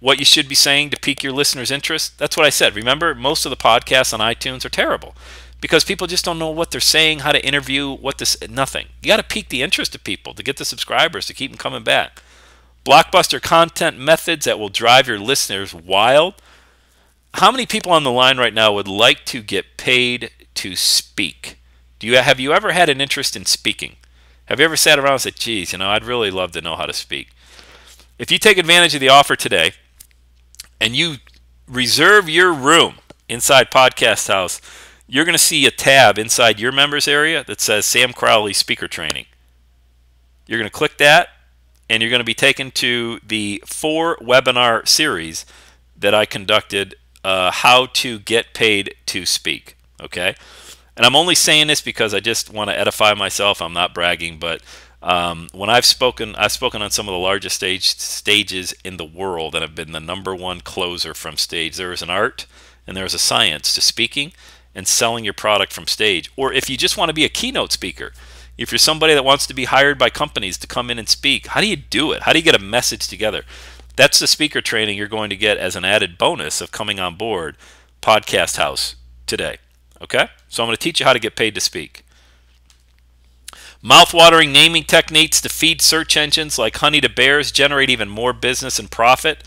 what you should be saying to pique your listeners' interest. That's what I said. Remember, most of the podcasts on iTunes are terrible because people just don't know what they're saying, how to interview, nothing. You got to pique the interest of people to get the subscribers, to keep them coming back. Blockbuster content methods that will drive your listeners wild. How many people on the line right now would like to get paid to speak? Have you ever had an interest in speaking? Have you ever sat around and said, geez, I'd really love to know how to speak? If you take advantage of the offer today and you reserve your room inside Podcast House, you're going to see a tab inside your members area that says Sam Crowley Speaker Training. You're going to click that, and you're going to be taken to the 4-webinar series that I conducted, how to get paid to speak. Okay? And I'm only saying this because I just want to edify myself. I'm not bragging, but when I've spoken on some of the largest stages in the world, and I've been the #1 closer from stage. There is an art and there is a science to speaking and selling your product from stage. Or if you just want to be a keynote speaker, if you're somebody that wants to be hired by companies to come in and speak, how do you do it? How do you get a message together? That's the speaker training you're going to get as an added bonus of coming on board Podcast House today. Okay? So I'm going to teach you how to get paid to speak. Mouth-watering naming techniques to feed search engines like honey to bears, generate even more business and profit.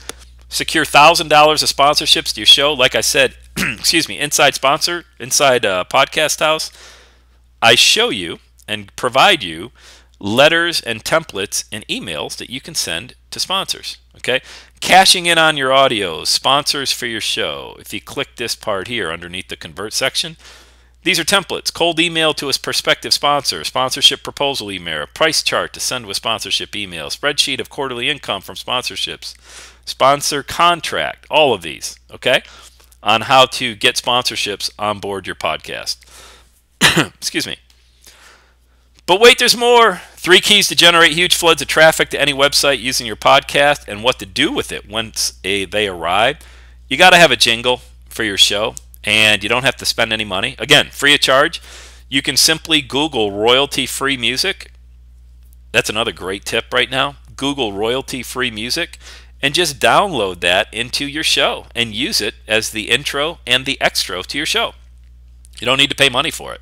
Secure $1,000 of sponsorships to your show. Like I said, excuse me, inside Podcast House, I show you and provide you letters and templates and emails that you can send to sponsors. Okay? Cashing in on your audios, sponsors for your show. If you click this part here underneath the convert section, these are templates. Cold email to a prospective sponsor, sponsorship proposal email, a price chart to send with sponsorship email, spreadsheet of quarterly income from sponsorships, sponsor contract, all of these, okay, on how to get sponsorships on board your podcast. Excuse me. But wait, there's more. 3 keys to generate huge floods of traffic to any website using your podcast and what to do with it once they arrive. You got to have a jingle for your show, and you don't have to spend any money. Again, free of charge. You can simply Google royalty-free music. That's another great tip right now. Google royalty-free music and just download that into your show and use it as the intro and the extra to your show. You don't need to pay money for it.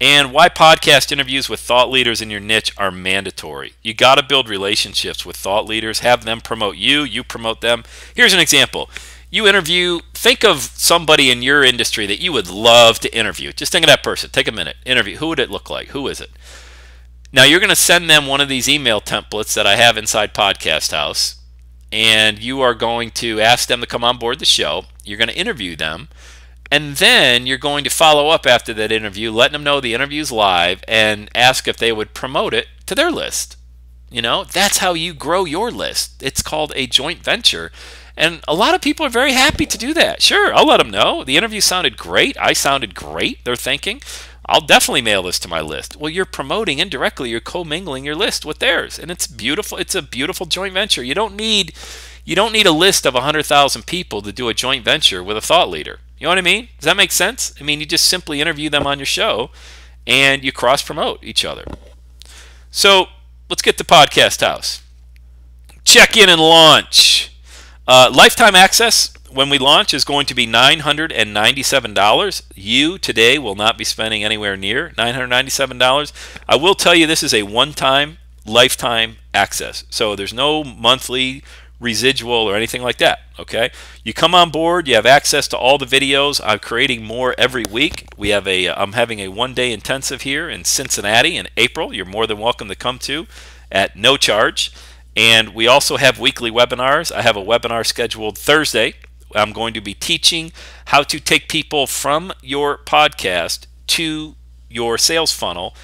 And why podcast interviews with thought leaders in your niche are mandatory. You got to build relationships with thought leaders, have them promote you, you promote them. Here's an example. You interview, think of somebody in your industry that you would love to interview. Just think of that person. Take a minute. Interview. Who would it look like? Who is it? Now, you're going to send them one of these email templates that I have inside Podcast House, and you are going to ask them to come on board the show. You're going to interview them. And then you're going to follow up after that interview, letting them know the interview's live, and ask if they would promote it to their list. That's how you grow your list. It's called a joint venture. And a lot of people are very happy to do that. Sure, I'll let them know. The interview sounded great. I sounded great, they're thinking. I'll definitely mail this to my list. Well, you're promoting indirectly. You're commingling your list with theirs. And it's beautiful. It's a beautiful joint venture. You don't need a list of 100,000 people to do a joint venture with a thought leader. You know what I mean? Does that make sense? I mean, you just simply interview them on your show and you cross-promote each other. So let's get to Podcast House. Check in and launch. Lifetime access when we launch is going to be $997. You today will not be spending anywhere near $997. I will tell you this is a one-time lifetime access. So there's no monthly residual or anything like that. Okay, you come on board, you have access to all the videos. I'm creating more every week. We have I'm having a one-day intensive here in Cincinnati in April. You're more than welcome to come to at no charge. And we also have weekly webinars. I have a webinar scheduled Thursday. I'm going to be teaching how to take people from your podcast to your sales funnel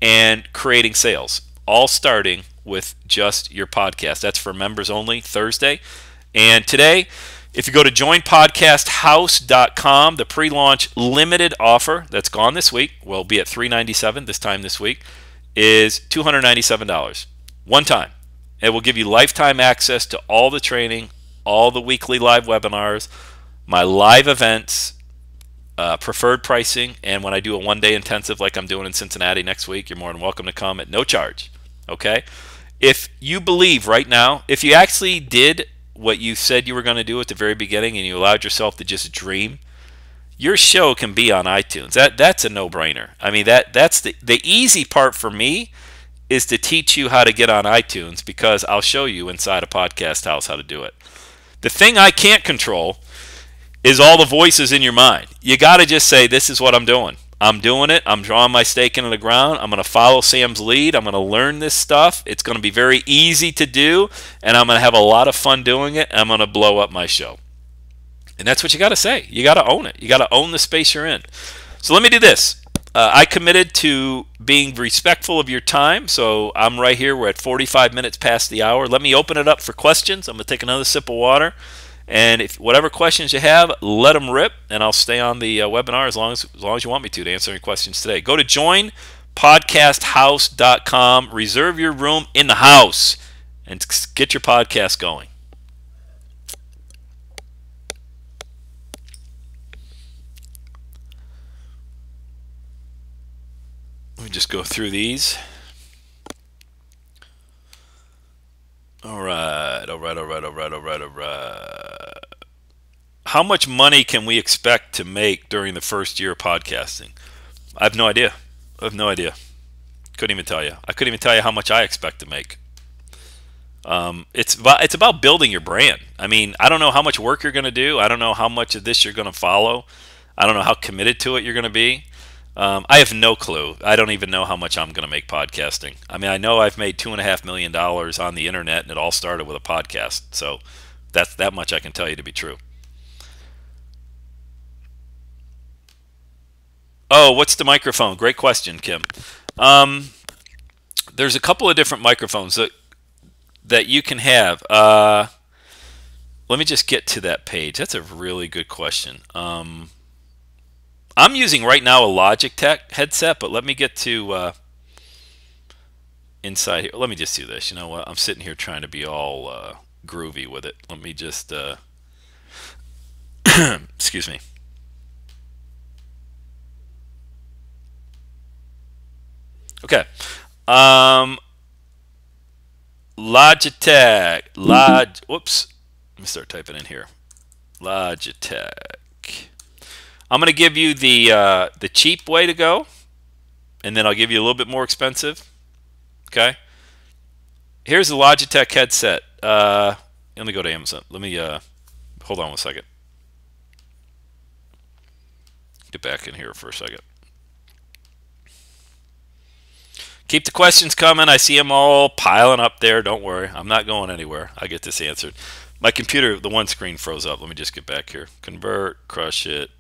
and creating sales, all starting with just your podcast. That's for members only, Thursday. And today, if you go to joinpodcasthouse.com, the pre-launch limited offer that's gone this week, will be at $397 this time this week, is $297. One time. It will give you lifetime access to all the training, all the weekly live webinars, my live events, preferred pricing, and when I do a one-day intensive like I'm doing in Cincinnati next week, you're more than welcome to come at no charge. Okay? If you believe right now, if you actually did what you said you were going to do at the very beginning and you allowed yourself to just dream, your show can be on iTunes. That's a no-brainer. I mean, that's the easy part for me is to teach you how to get on iTunes, because I'll show you inside a podcast house how to do it. The thing I can't control is all the voices in your mind. You got to just say, this is what I'm doing. I'm doing it. I'm drawing my stake into the ground. I'm going to follow Sam's lead. I'm going to learn this stuff. It's going to be very easy to do, and I'm going to have a lot of fun doing it, and I'm going to blow up my show. And that's what you got to say. You got to own it. You got to own the space you're in. So let me do this. I committed to being respectful of your time, so I'm right here. We're at 45 minutes past the hour. Let me open it up for questions. I'm going to take another sip of water, and if whatever questions you have, let them rip, and I'll stay on the webinar as long as you want me to answer any questions today. Go to joinpodcasthouse.com, reserve your room in the house, and get your podcast going. Let me just go through these. All right. How much money can we expect to make during the first year of podcasting? I have no idea. Couldn't even tell you. I couldn't even tell you how much I expect to make. It's about building your brand. I mean, I don't know how much work you're going to do. I don't know how much of this you're going to follow. I don't know how committed to it you're going to be. I have no clue. I don't even know how much I'm going to make podcasting. I mean, I know I've made $2.5 million on the internet, and it all started with a podcast. So that's that much I can tell you to be true. Oh, what's the microphone? Great question, Kim. There's a couple of different microphones that you can have. Let me just get to that page. That's a really good question. I'm using right now a Logitech headset, but let me get to inside here. Let me just do this. You know what? I'm sitting here trying to be all groovy with it. Let me just excuse me. Okay. Logitech. Whoops. Let me start typing in here. Logitech. I'm going to give you the cheap way to go, and then I'll give you a little bit more expensive. Okay. Here's the Logitech headset. Let me go to Amazon. Let me hold on one second. Get back in here for a second. Keep the questions coming. I see them all piling up there. Don't worry. I'm not going anywhere. I get this answered. My computer, the one screen froze up. Let me just get back here. Convert, crush it.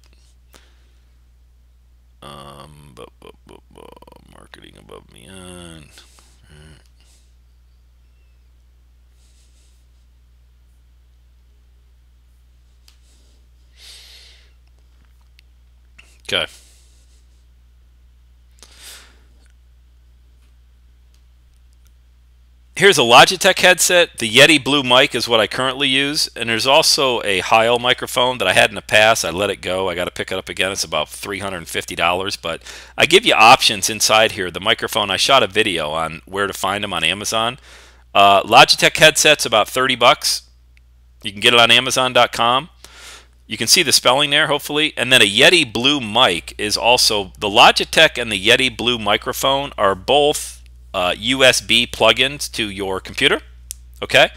Marketing above beyond. Okay. Here's a Logitech headset. The Yeti Blue mic is what I currently use, and there's also a Heil microphone that I had in the past. I let it go. I got to pick it up again. It's about $350, but I give you options inside here. The microphone, I shot a video on where to find them on Amazon. Logitech headset's about $30. You can get it on Amazon.com. You can see the spelling there, hopefully. And then a Yeti Blue mic is also, the Logitech and the Yeti Blue microphone are both USB plugins to your computer. Okay,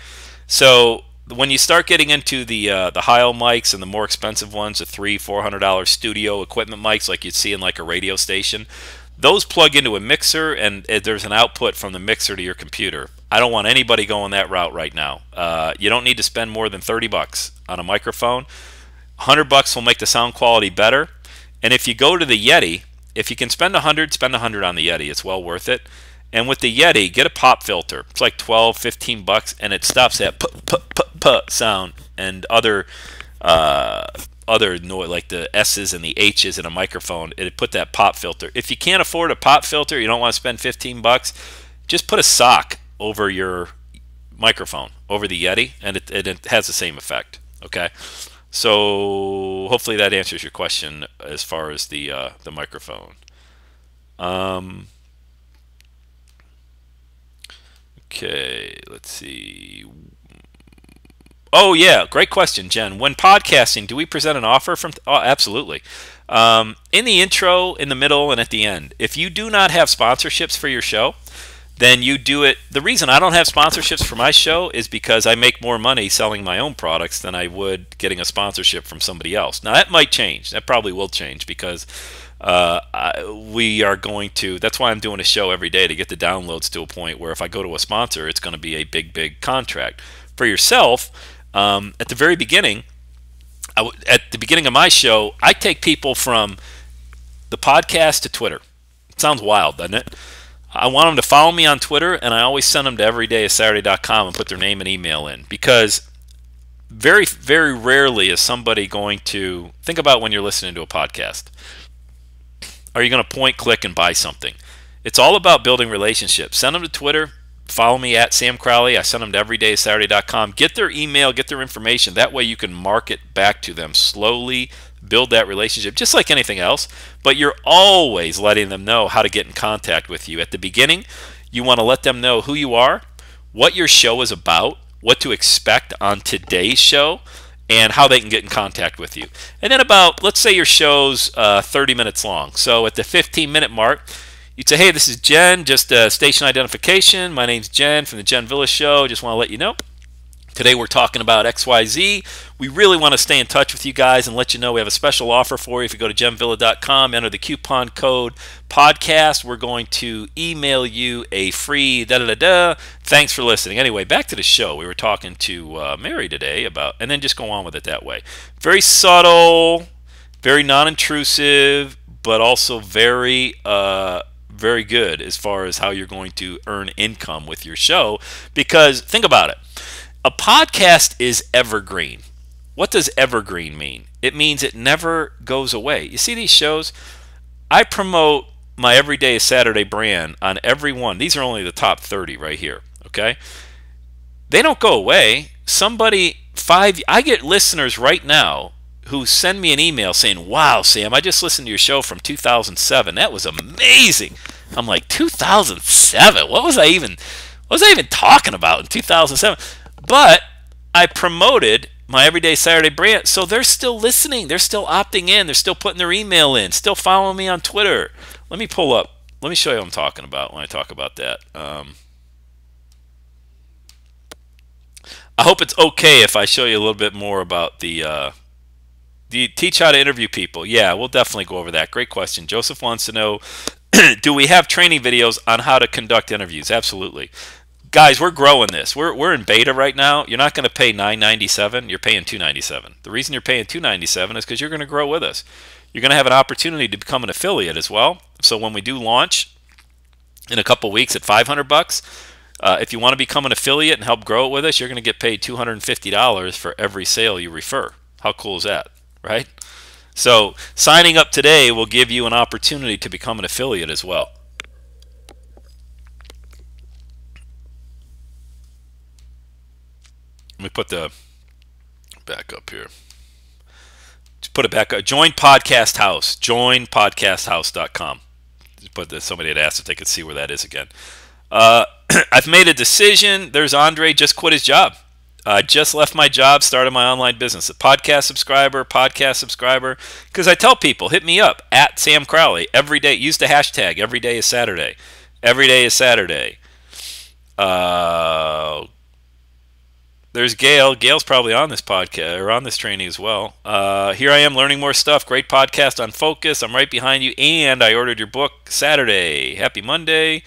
so when you start getting into the Heil mics and the more expensive ones, the $300-400 studio equipment mics like you'd see in like a radio station, those plug into a mixer and there's an output from the mixer to your computer. I don't want anybody going that route right now. You don't need to spend more than $30 on a microphone. $100 will make the sound quality better. And if you go to the Yeti, if you can spend spend $100 on the Yeti. It's well worth it. And with the Yeti, get a pop filter. It's like $12-15, and it stops that p sound and other noise like the S's and the H's in a microphone. It put that pop filter. If you can't afford a pop filter, you don't want to spend $15, just put a sock over your microphone, over the Yeti, and it has the same effect. Okay, so hopefully that answers your question as far as the microphone. Okay, let's see. Oh yeah, great question, Jen. When podcasting, do we present an offer from? Oh, absolutely. In the intro, in the middle, and at the end. If you do not have sponsorships for your show, then you do it. The reason I don't have sponsorships for my show is because I make more money selling my own products than I would getting a sponsorship from somebody else. Now that might change. That probably will change because we are going to. That's why I'm doing a show every day to get the downloads to a point where if I go to a sponsor, it's going to be a big contract. For yourself, at the very beginning, at the beginning of my show, I take people from the podcast to Twitter. It sounds wild, doesn't it? I want them to follow me on Twitter, and I always send them to everydayissaturday.com and put their name and email in, because very, very rarely is somebody going to think about when you're listening to a podcast. Are you going to point, click, and buy something? It's all about building relationships. Send them to Twitter. Follow me at Sam Crowley. I send them to everydaysaturday.com. Get their email, get their information. That way you can market back to them slowly, build that relationship, just like anything else. But you're always letting them know how to get in contact with you. At the beginning, you want to let them know who you are, what your show is about, what to expect on today's show, and how they can get in contact with you. And then about, let's say your show's 30 minutes long. So at the 15-minute mark, you'd say, hey, this is Jen, just station identification. My name's Jen from the Jen Villas Show. Just want to let you know. Today we're talking about XYZ. We really want to stay in touch with you guys and let you know we have a special offer for you. If you go to jenvilla.com, enter the coupon code podcast, we're going to email you a free da-da-da-da. Thanks for listening. Anyway, back to the show. We were talking to Mary today about, and then just go on with it that way. Very subtle, very non-intrusive, but also very good as far as how you're going to earn income with your show. Because think about it. A podcast is evergreen. What does evergreen mean? It means it never goes away. You see these shows? I promote my Everyday is Saturday brand on every one. These are only the top 30 right here, okay? They don't go away. I get listeners right now who send me an email saying, wow, Sam, I just listened to your show from 2007. That was amazing. I'm like, 2007? What was I even talking about in 2007? But I promoted my Everyday Saturday brand, so they're still listening. They're still opting in. They're still putting their email in, still following me on Twitter. Let me pull up. Let me show you what I'm talking about when I talk about that. I hope it's okay if I show you a little bit more about do you teach how to interview people? Yeah, we'll definitely go over that. Great question. Joseph wants to know, do we have training videos on how to conduct interviews? Absolutely. Guys, we're growing this. We're in beta right now. You're not going to pay $9.97. You're paying $2.97. The reason you're paying $2.97 is because you're going to grow with us. You're going to have an opportunity to become an affiliate as well. So when we do launch in a couple weeks at $500, if you want to become an affiliate and help grow it with us, you're going to get paid $250 for every sale you refer. How cool is that, right? So signing up today will give you an opportunity to become an affiliate as well. Let me put the back up here. Just put it back up. Join Podcast House. Joinpodcasthouse.com. Somebody had asked if they could see where that is again. I've made a decision. There's Andre, just quit his job. Just left my job, started my online business. A podcast subscriber. Because I tell people, hit me up at Sam Crowley every day. Use the hashtag Every Day is Saturday. Every Day is Saturday. There's Gail. Gail's probably on this podcast or on this training as well. Here I am learning more stuff. Great podcast on focus. I'm right behind you, and I ordered your book Saturday. Happy Monday.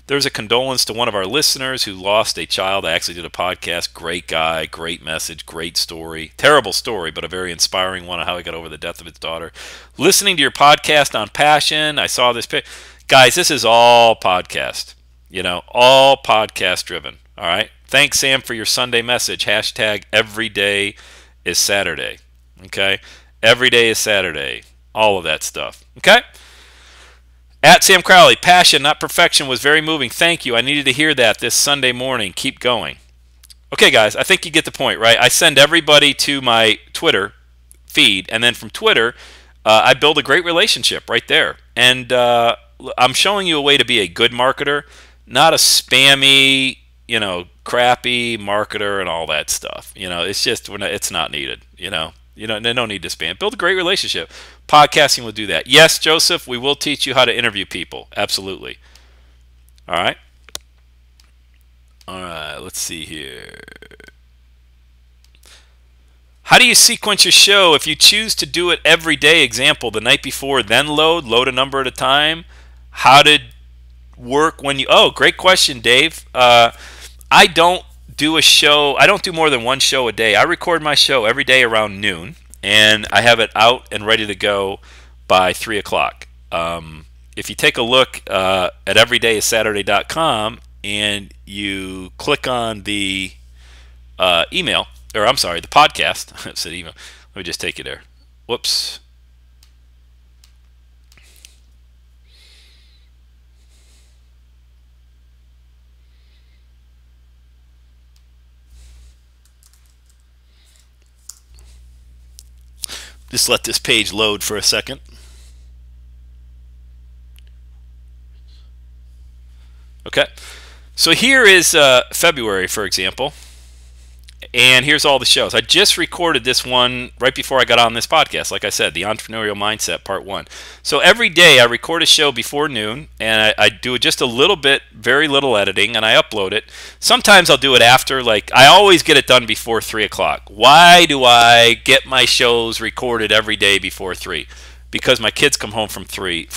There's a condolence to one of our listeners who lost a child. I actually did a podcast. Great guy, great message, great story. Terrible story, but a very inspiring one on how he got over the death of his daughter. Listening to your podcast on passion. I saw this picture. Guys, this is all podcast. All podcast driven. All right. Thanks, Sam, for your Sunday message. Hashtag every day is Saturday. Okay? Every day is Saturday. All of that stuff. Okay? At Sam Crowley, passion, not perfection, was very moving. Thank you. I needed to hear that this Sunday morning. Keep going. Okay, guys, I think you get the point, right? I send everybody to my Twitter feed, and then from Twitter, I build a great relationship right there. And I'm showing you a way to be a good marketer, not a spammy, crappy marketer and all that stuff. It's just it's not needed. They don't need to spam. Build a great relationship. Podcasting will do that. Yes, Joseph, we will teach you how to interview people. Absolutely. All right. All right. Let's see here. How do you sequence your show if you choose to do it every day? Example, the night before, then load a number at a time. How did work when you? Oh, great question, Dave. I don't do a show. I don't do more than one show a day. I record my show every day around noon, and I have it out and ready to go by 3 o'clock. If you take a look at everydayissaturday.com and you click on the email, or I'm sorry, the podcast. I said email. Let me just take you there. Whoops. Just let this page load for a second. Okay, so here is February, for example, and here's all the shows. I just recorded this one right before I got on this podcast. Like I said, the Entrepreneurial Mindset Part 1. So every day I record a show before noon, and I do just a little bit, very little editing, and I upload it. Sometimes I'll do it after. Like, I always get it done before 3 o'clock. Why do I get my shows recorded every day before 3? Because my kids come home from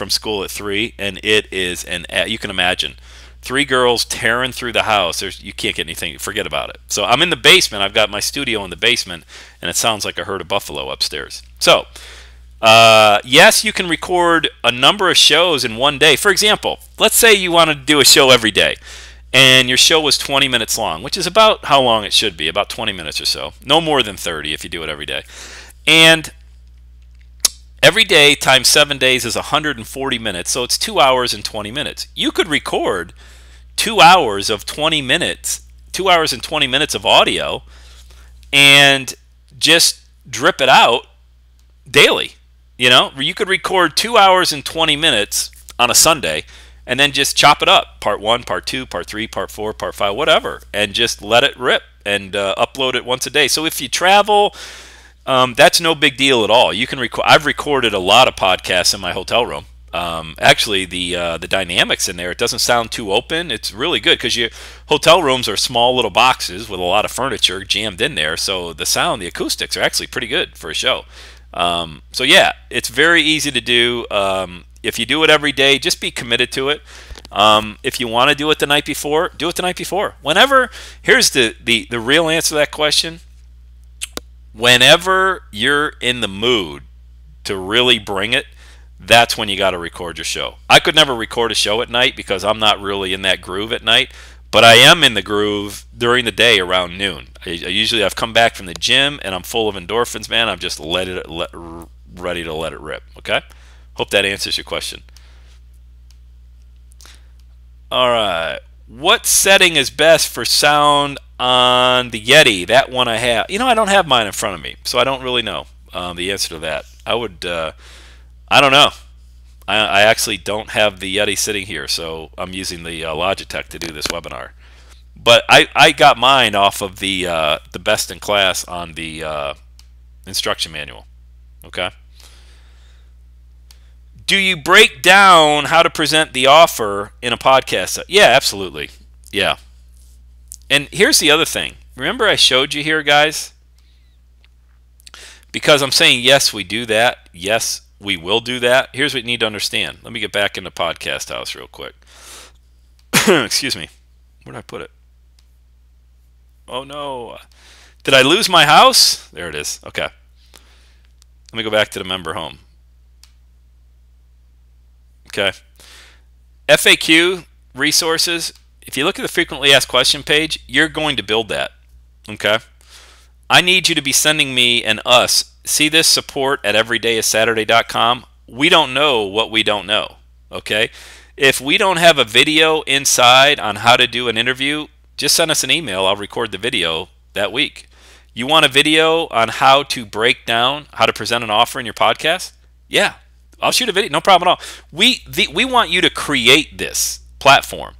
school at 3, and it is you can imagine. 3 girls tearing through the house. You can't get anything. Forget about it. So I'm in the basement. I've got my studio in the basement, and it sounds like a herd of buffalo upstairs. So, yes, you can record a number of shows in one day. For example, let's say you want to do a show every day, and your show was 20 minutes long, which is about how long it should be, about 20 minutes or so. No more than 30 if you do it every day. And every day times 7 days is 140 minutes, so it's 2 hours and 20 minutes. You could record 2 hours of 20 minutes, 2 hours and 20 minutes of audio, and just drip it out daily. You could record 2 hours and 20 minutes on a Sunday, and then just chop it up, part 1, part 2, part 3, part 4, part 5, whatever, and just let it rip and upload it once a day. So if you travel, that's no big deal at all. You can record. I've recorded a lot of podcasts in my hotel room. Actually, the dynamics in there, it doesn't sound too open. It's really good because your hotel rooms are small little boxes with a lot of furniture jammed in there. So the sound, the acoustics are actually pretty good for a show. So yeah, it's very easy to do. If you do it every day, just be committed to it. If you want to do it the night before, do it the night before. Whenever, here's the real answer to that question. Whenever you're in the mood to really bring it, that's when you got to record your show. I could never record a show at night because I'm not really in that groove at night, but I am in the groove during the day around noon. I've come back from the gym and I'm full of endorphins, man. I'm just ready to let it rip. Okay? Hope that answers your question. All right. What setting is best for sound on the Yeti? That one I have. I don't have mine in front of me, so I don't really know the answer to that. I don't know. I actually don't have the Yeti sitting here, so I'm using the Logitech to do this webinar. But I got mine off of the best in class on the instruction manual. Okay. Do you break down how to present the offer in a podcast? Yeah, absolutely. Yeah. And here's the other thing. remember I showed you here, guys? Because I'm saying yes, we do that. Yes, we will do that. Here's what you need to understand. Let me get back into Podcast House real quick. Excuse me. Where did I put it? Oh no. Did I lose my house? There it is. Okay. Let me go back to the member home. Okay. FAQ resources. If you look at the frequently asked question page, you're going to build that. Okay. I need you to be sending me and us. See this support at everydayissaturday.com. We don't know what we don't know. Okay. If we don't have a video inside on how to do an interview, just send us an email. I'll record the video that week. You want a video on how to break down, how to present an offer in your podcast? Yeah, I'll shoot a video. No problem at all. We want you to create this platform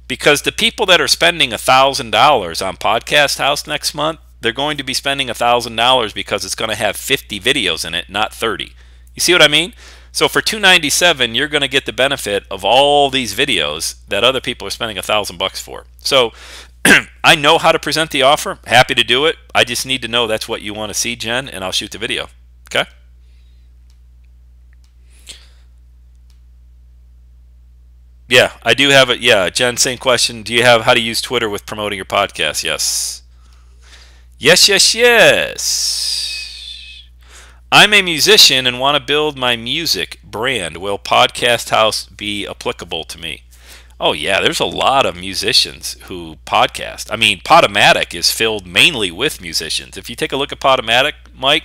because the people that are spending $1,000 on Podcast House next month, they're going to be spending $1,000 because it's going to have 50 videos in it, not 30. You see what I mean? So for $297, you're going to get the benefit of all these videos that other people are spending $1,000 for. So I know how to present the offer. Happy to do it. I just need to know that's what you want to see, Jen, and I'll shoot the video. Okay? Yeah, I do have it. Yeah, Jen, same question. Do you have how to use Twitter with promoting your podcast? Yes. Yes, yes, yes. I'm a musician and want to build my music brand. Will Podcast House be applicable to me? Oh, yeah, there's a lot of musicians who podcast. I mean, Podomatic is filled mainly with musicians. If you take a look at Podomatic, Mike,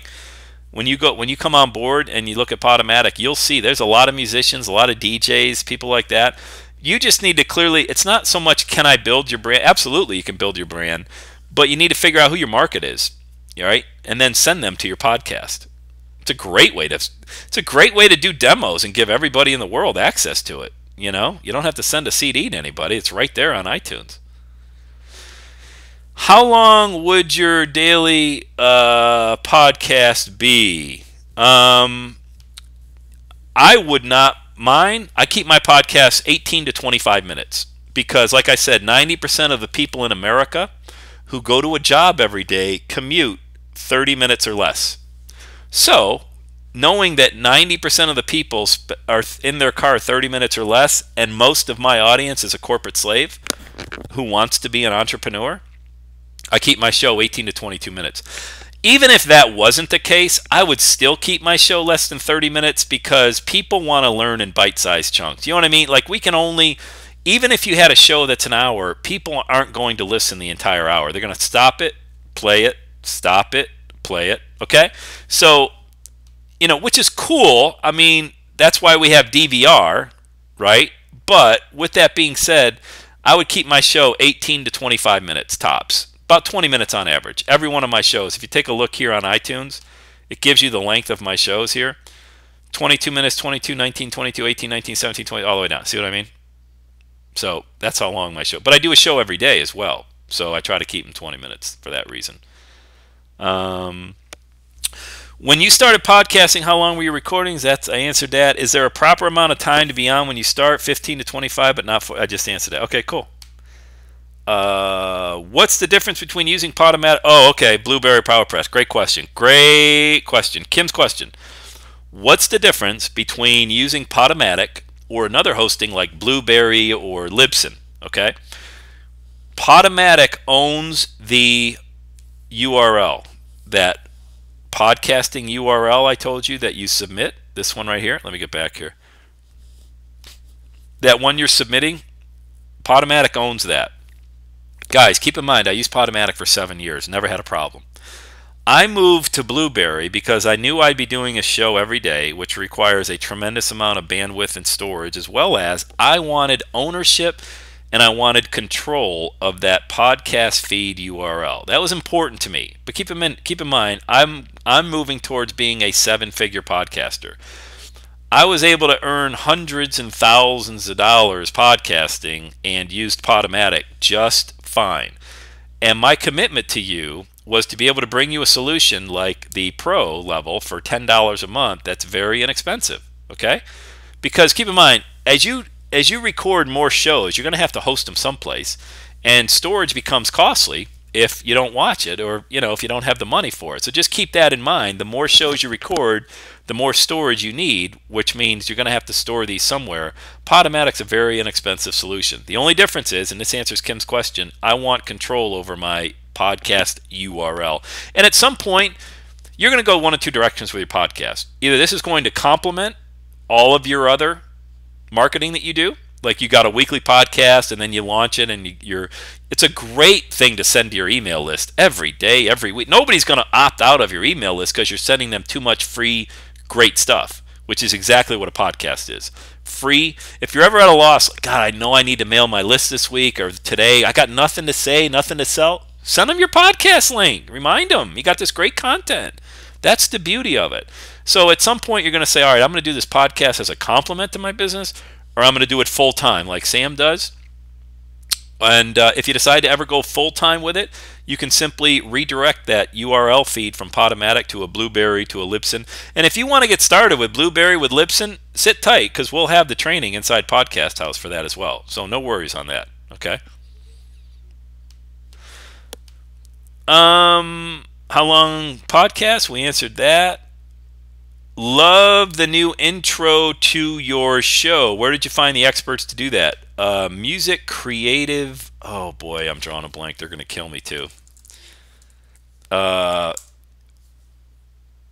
when you come on board and you look at Podomatic, you'll see there's a lot of musicians, a lot of DJs, people like that. You just need to clearly, it's not so much can I build your brand. Absolutely, you can build your brand, but you need to figure out who your market is, all right? And then send them to your podcast. It's a great way to do demos and give everybody in the world access to it. You know, you don't have to send a CD to anybody. It's right there on iTunes. How long would your daily podcast be? I would not mind. I keep my podcast 18 to 25 minutes because, like I said, 90% of the people in America who go to a job every day commute 30 minutes or less. So, knowing that 90% of the people are in their car 30 minutes or less, and most of my audience is a corporate slave who wants to be an entrepreneur, I keep my show 18 to 22 minutes. Even if that wasn't the case, I would still keep my show less than 30 minutes because people want to learn in bite-sized chunks. You know what I mean? Like we can only, even if you had a show that's an hour, people aren't going to listen the entire hour. They're going to stop it, play it, stop it, play it. Okay? So, you know, which is cool. I mean, that's why we have DVR, right? But with that being said, I would keep my show 18 to 25 minutes tops. About 20 minutes on average. Every one of my shows. If you take a look here on iTunes, it gives you the length of my shows here. 22 minutes, 22, 19, 22, 18, 19, 17, 20, all the way down. See what I mean? So that's how long my show. But I do a show every day as well. So I try to keep them 20 minutes for that reason. When you started podcasting, how long were your recordings? I answered that. Is there a proper amount of time to be on when you start? 15 to 25, but not for. I just answered that. Okay, cool. What's the difference between using Podomatic? Oh, okay. Blueberry PowerPress. Great question. Great question. Kim's question. What's the difference between using Podomatic or another hosting like Blueberry or Libsyn? Okay. Podomatic owns the URL, that podcasting URL I told you that you submit. This one right here. Let me get back here. That one you're submitting, Podomatic owns that. Guys, keep in mind, I used Podomatic for 7 years, never had a problem. I moved to Blueberry because I knew I'd be doing a show every day, which requires a tremendous amount of bandwidth and storage, as well as I wanted ownership and I wanted control of that podcast feed URL. That was important to me. But keep in mind, I'm moving towards being a 7-figure podcaster. I was able to earn hundreds and thousands of dollars podcasting and used Podomatic just fine. And my commitment to you was to be able to bring you a solution like the Pro level for $10 a month that's very inexpensive, okay? Because keep in mind, as you record more shows, you're going to have to host them someplace, and storage becomes costly. if you don't watch it, or if you don't have the money for it. So just keep that in mind. The more shows you record, the more storage you need, which means you're going to have to store these somewhere. Podomatic's a very inexpensive solution. The only difference is, and this answers Kim's question, I want control over my podcast URL. And at some point, you're going to go one of two directions with your podcast. Either this is going to complement all of your other marketing that you do, like you got a weekly podcast and then you launch it, and it's a great thing to send to your email list every day, every week. Nobody's going to opt out of your email list because you're sending them too much free, great stuff, which is exactly what a podcast is. Free. If you're ever at a loss, God, I know I need to mail my list this week or today, I got nothing to say, nothing to sell, send them your podcast link. Remind them you got this great content. That's the beauty of it. So at some point you're going to say, all right, I'm going to do this podcast as a complement to my business, or I'm going to do it full time like Sam does. And if you decide to ever go full time with it, you can simply redirect that URL feed from Podomatic to a Blueberry to a Libsyn. And if you want to get started with Blueberry with Libsyn, sit tight, because we'll have the training inside Podcast House for that as well. So no worries on that. Okay. How long podcast? We answered that. Love the new intro to your show. Where did you find the experts to do that? Music Creative. Oh boy, I'm drawing a blank. They're going to kill me too. Oh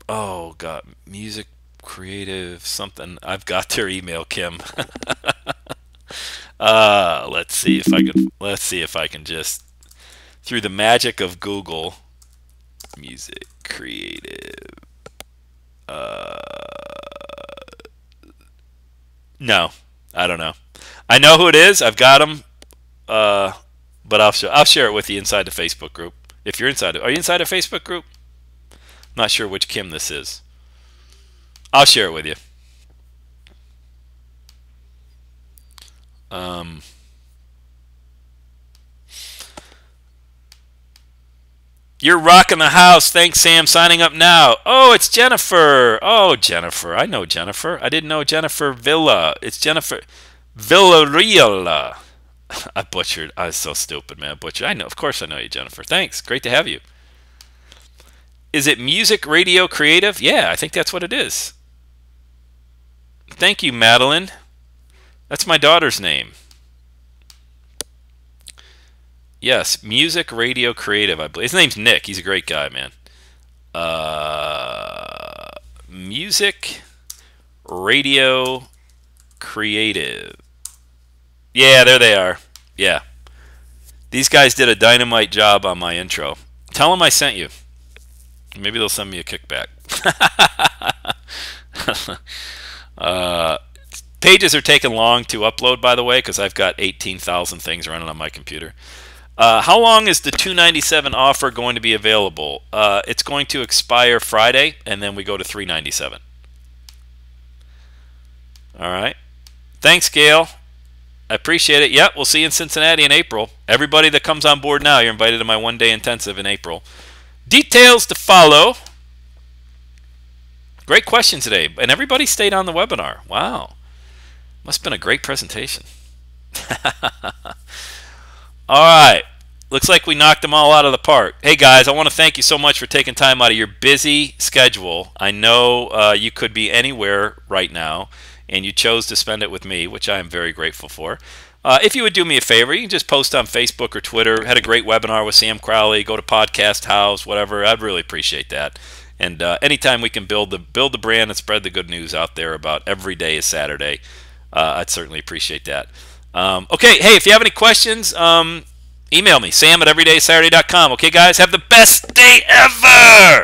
God, Music Creative something. I've got their email, Kim. Let's see if I can just, through the magic of Google, Music Creative. No, I don't know. I know who it is. I've got them, but I'll share it with you inside the Facebook group. If you're inside, are you inside a Facebook group? I'm not sure which Kim this is. I'll share it with you. You're rocking the house. Thanks, Sam. Signing up now. Oh, it's Jennifer. Oh, Jennifer. I know Jennifer. I didn't know Jennifer Villa. It's Jennifer Villarreal. I butchered. I was so stupid, man. I butchered. I know. Of course I know you, Jennifer. Thanks. Great to have you. Is it Music Radio Creative? Yeah, I think that's what it is. Thank you, Madeline. That's my daughter's name. Yes, Music Radio Creative, I believe. His name's Nick. He's a great guy, man. Music Radio Creative. Yeah, there they are. Yeah. These guys did a dynamite job on my intro. Tell them I sent you. Maybe they'll send me a kickback. Pages are taking long to upload, by the way, because I've got 18,000 things running on my computer. How long is the $297 offer going to be available? It's going to expire Friday, and then we go to $397. All right. Thanks, Gail. I appreciate it. Yep, we'll see you in Cincinnati in April. Everybody that comes on board now, you're invited to my one-day intensive in April. Details to follow. Great question today, and everybody stayed on the webinar. Wow. Must have been a great presentation. All right. Looks like we knocked them all out of the park. Hey, guys, I want to thank you so much for taking time out of your busy schedule. I know you could be anywhere right now, and you chose to spend it with me, which I am very grateful for. If you would do me a favor, you can just post on Facebook or Twitter. Had a great webinar with Sam Crowley. Go to Podcast House, whatever. I'd really appreciate that. And anytime we can build the brand and spread the good news out there about every day is Saturday, I'd certainly appreciate that. Okay, hey, if you have any questions, email me, sam@everydaysaturday.com. Okay, guys, have the best day ever!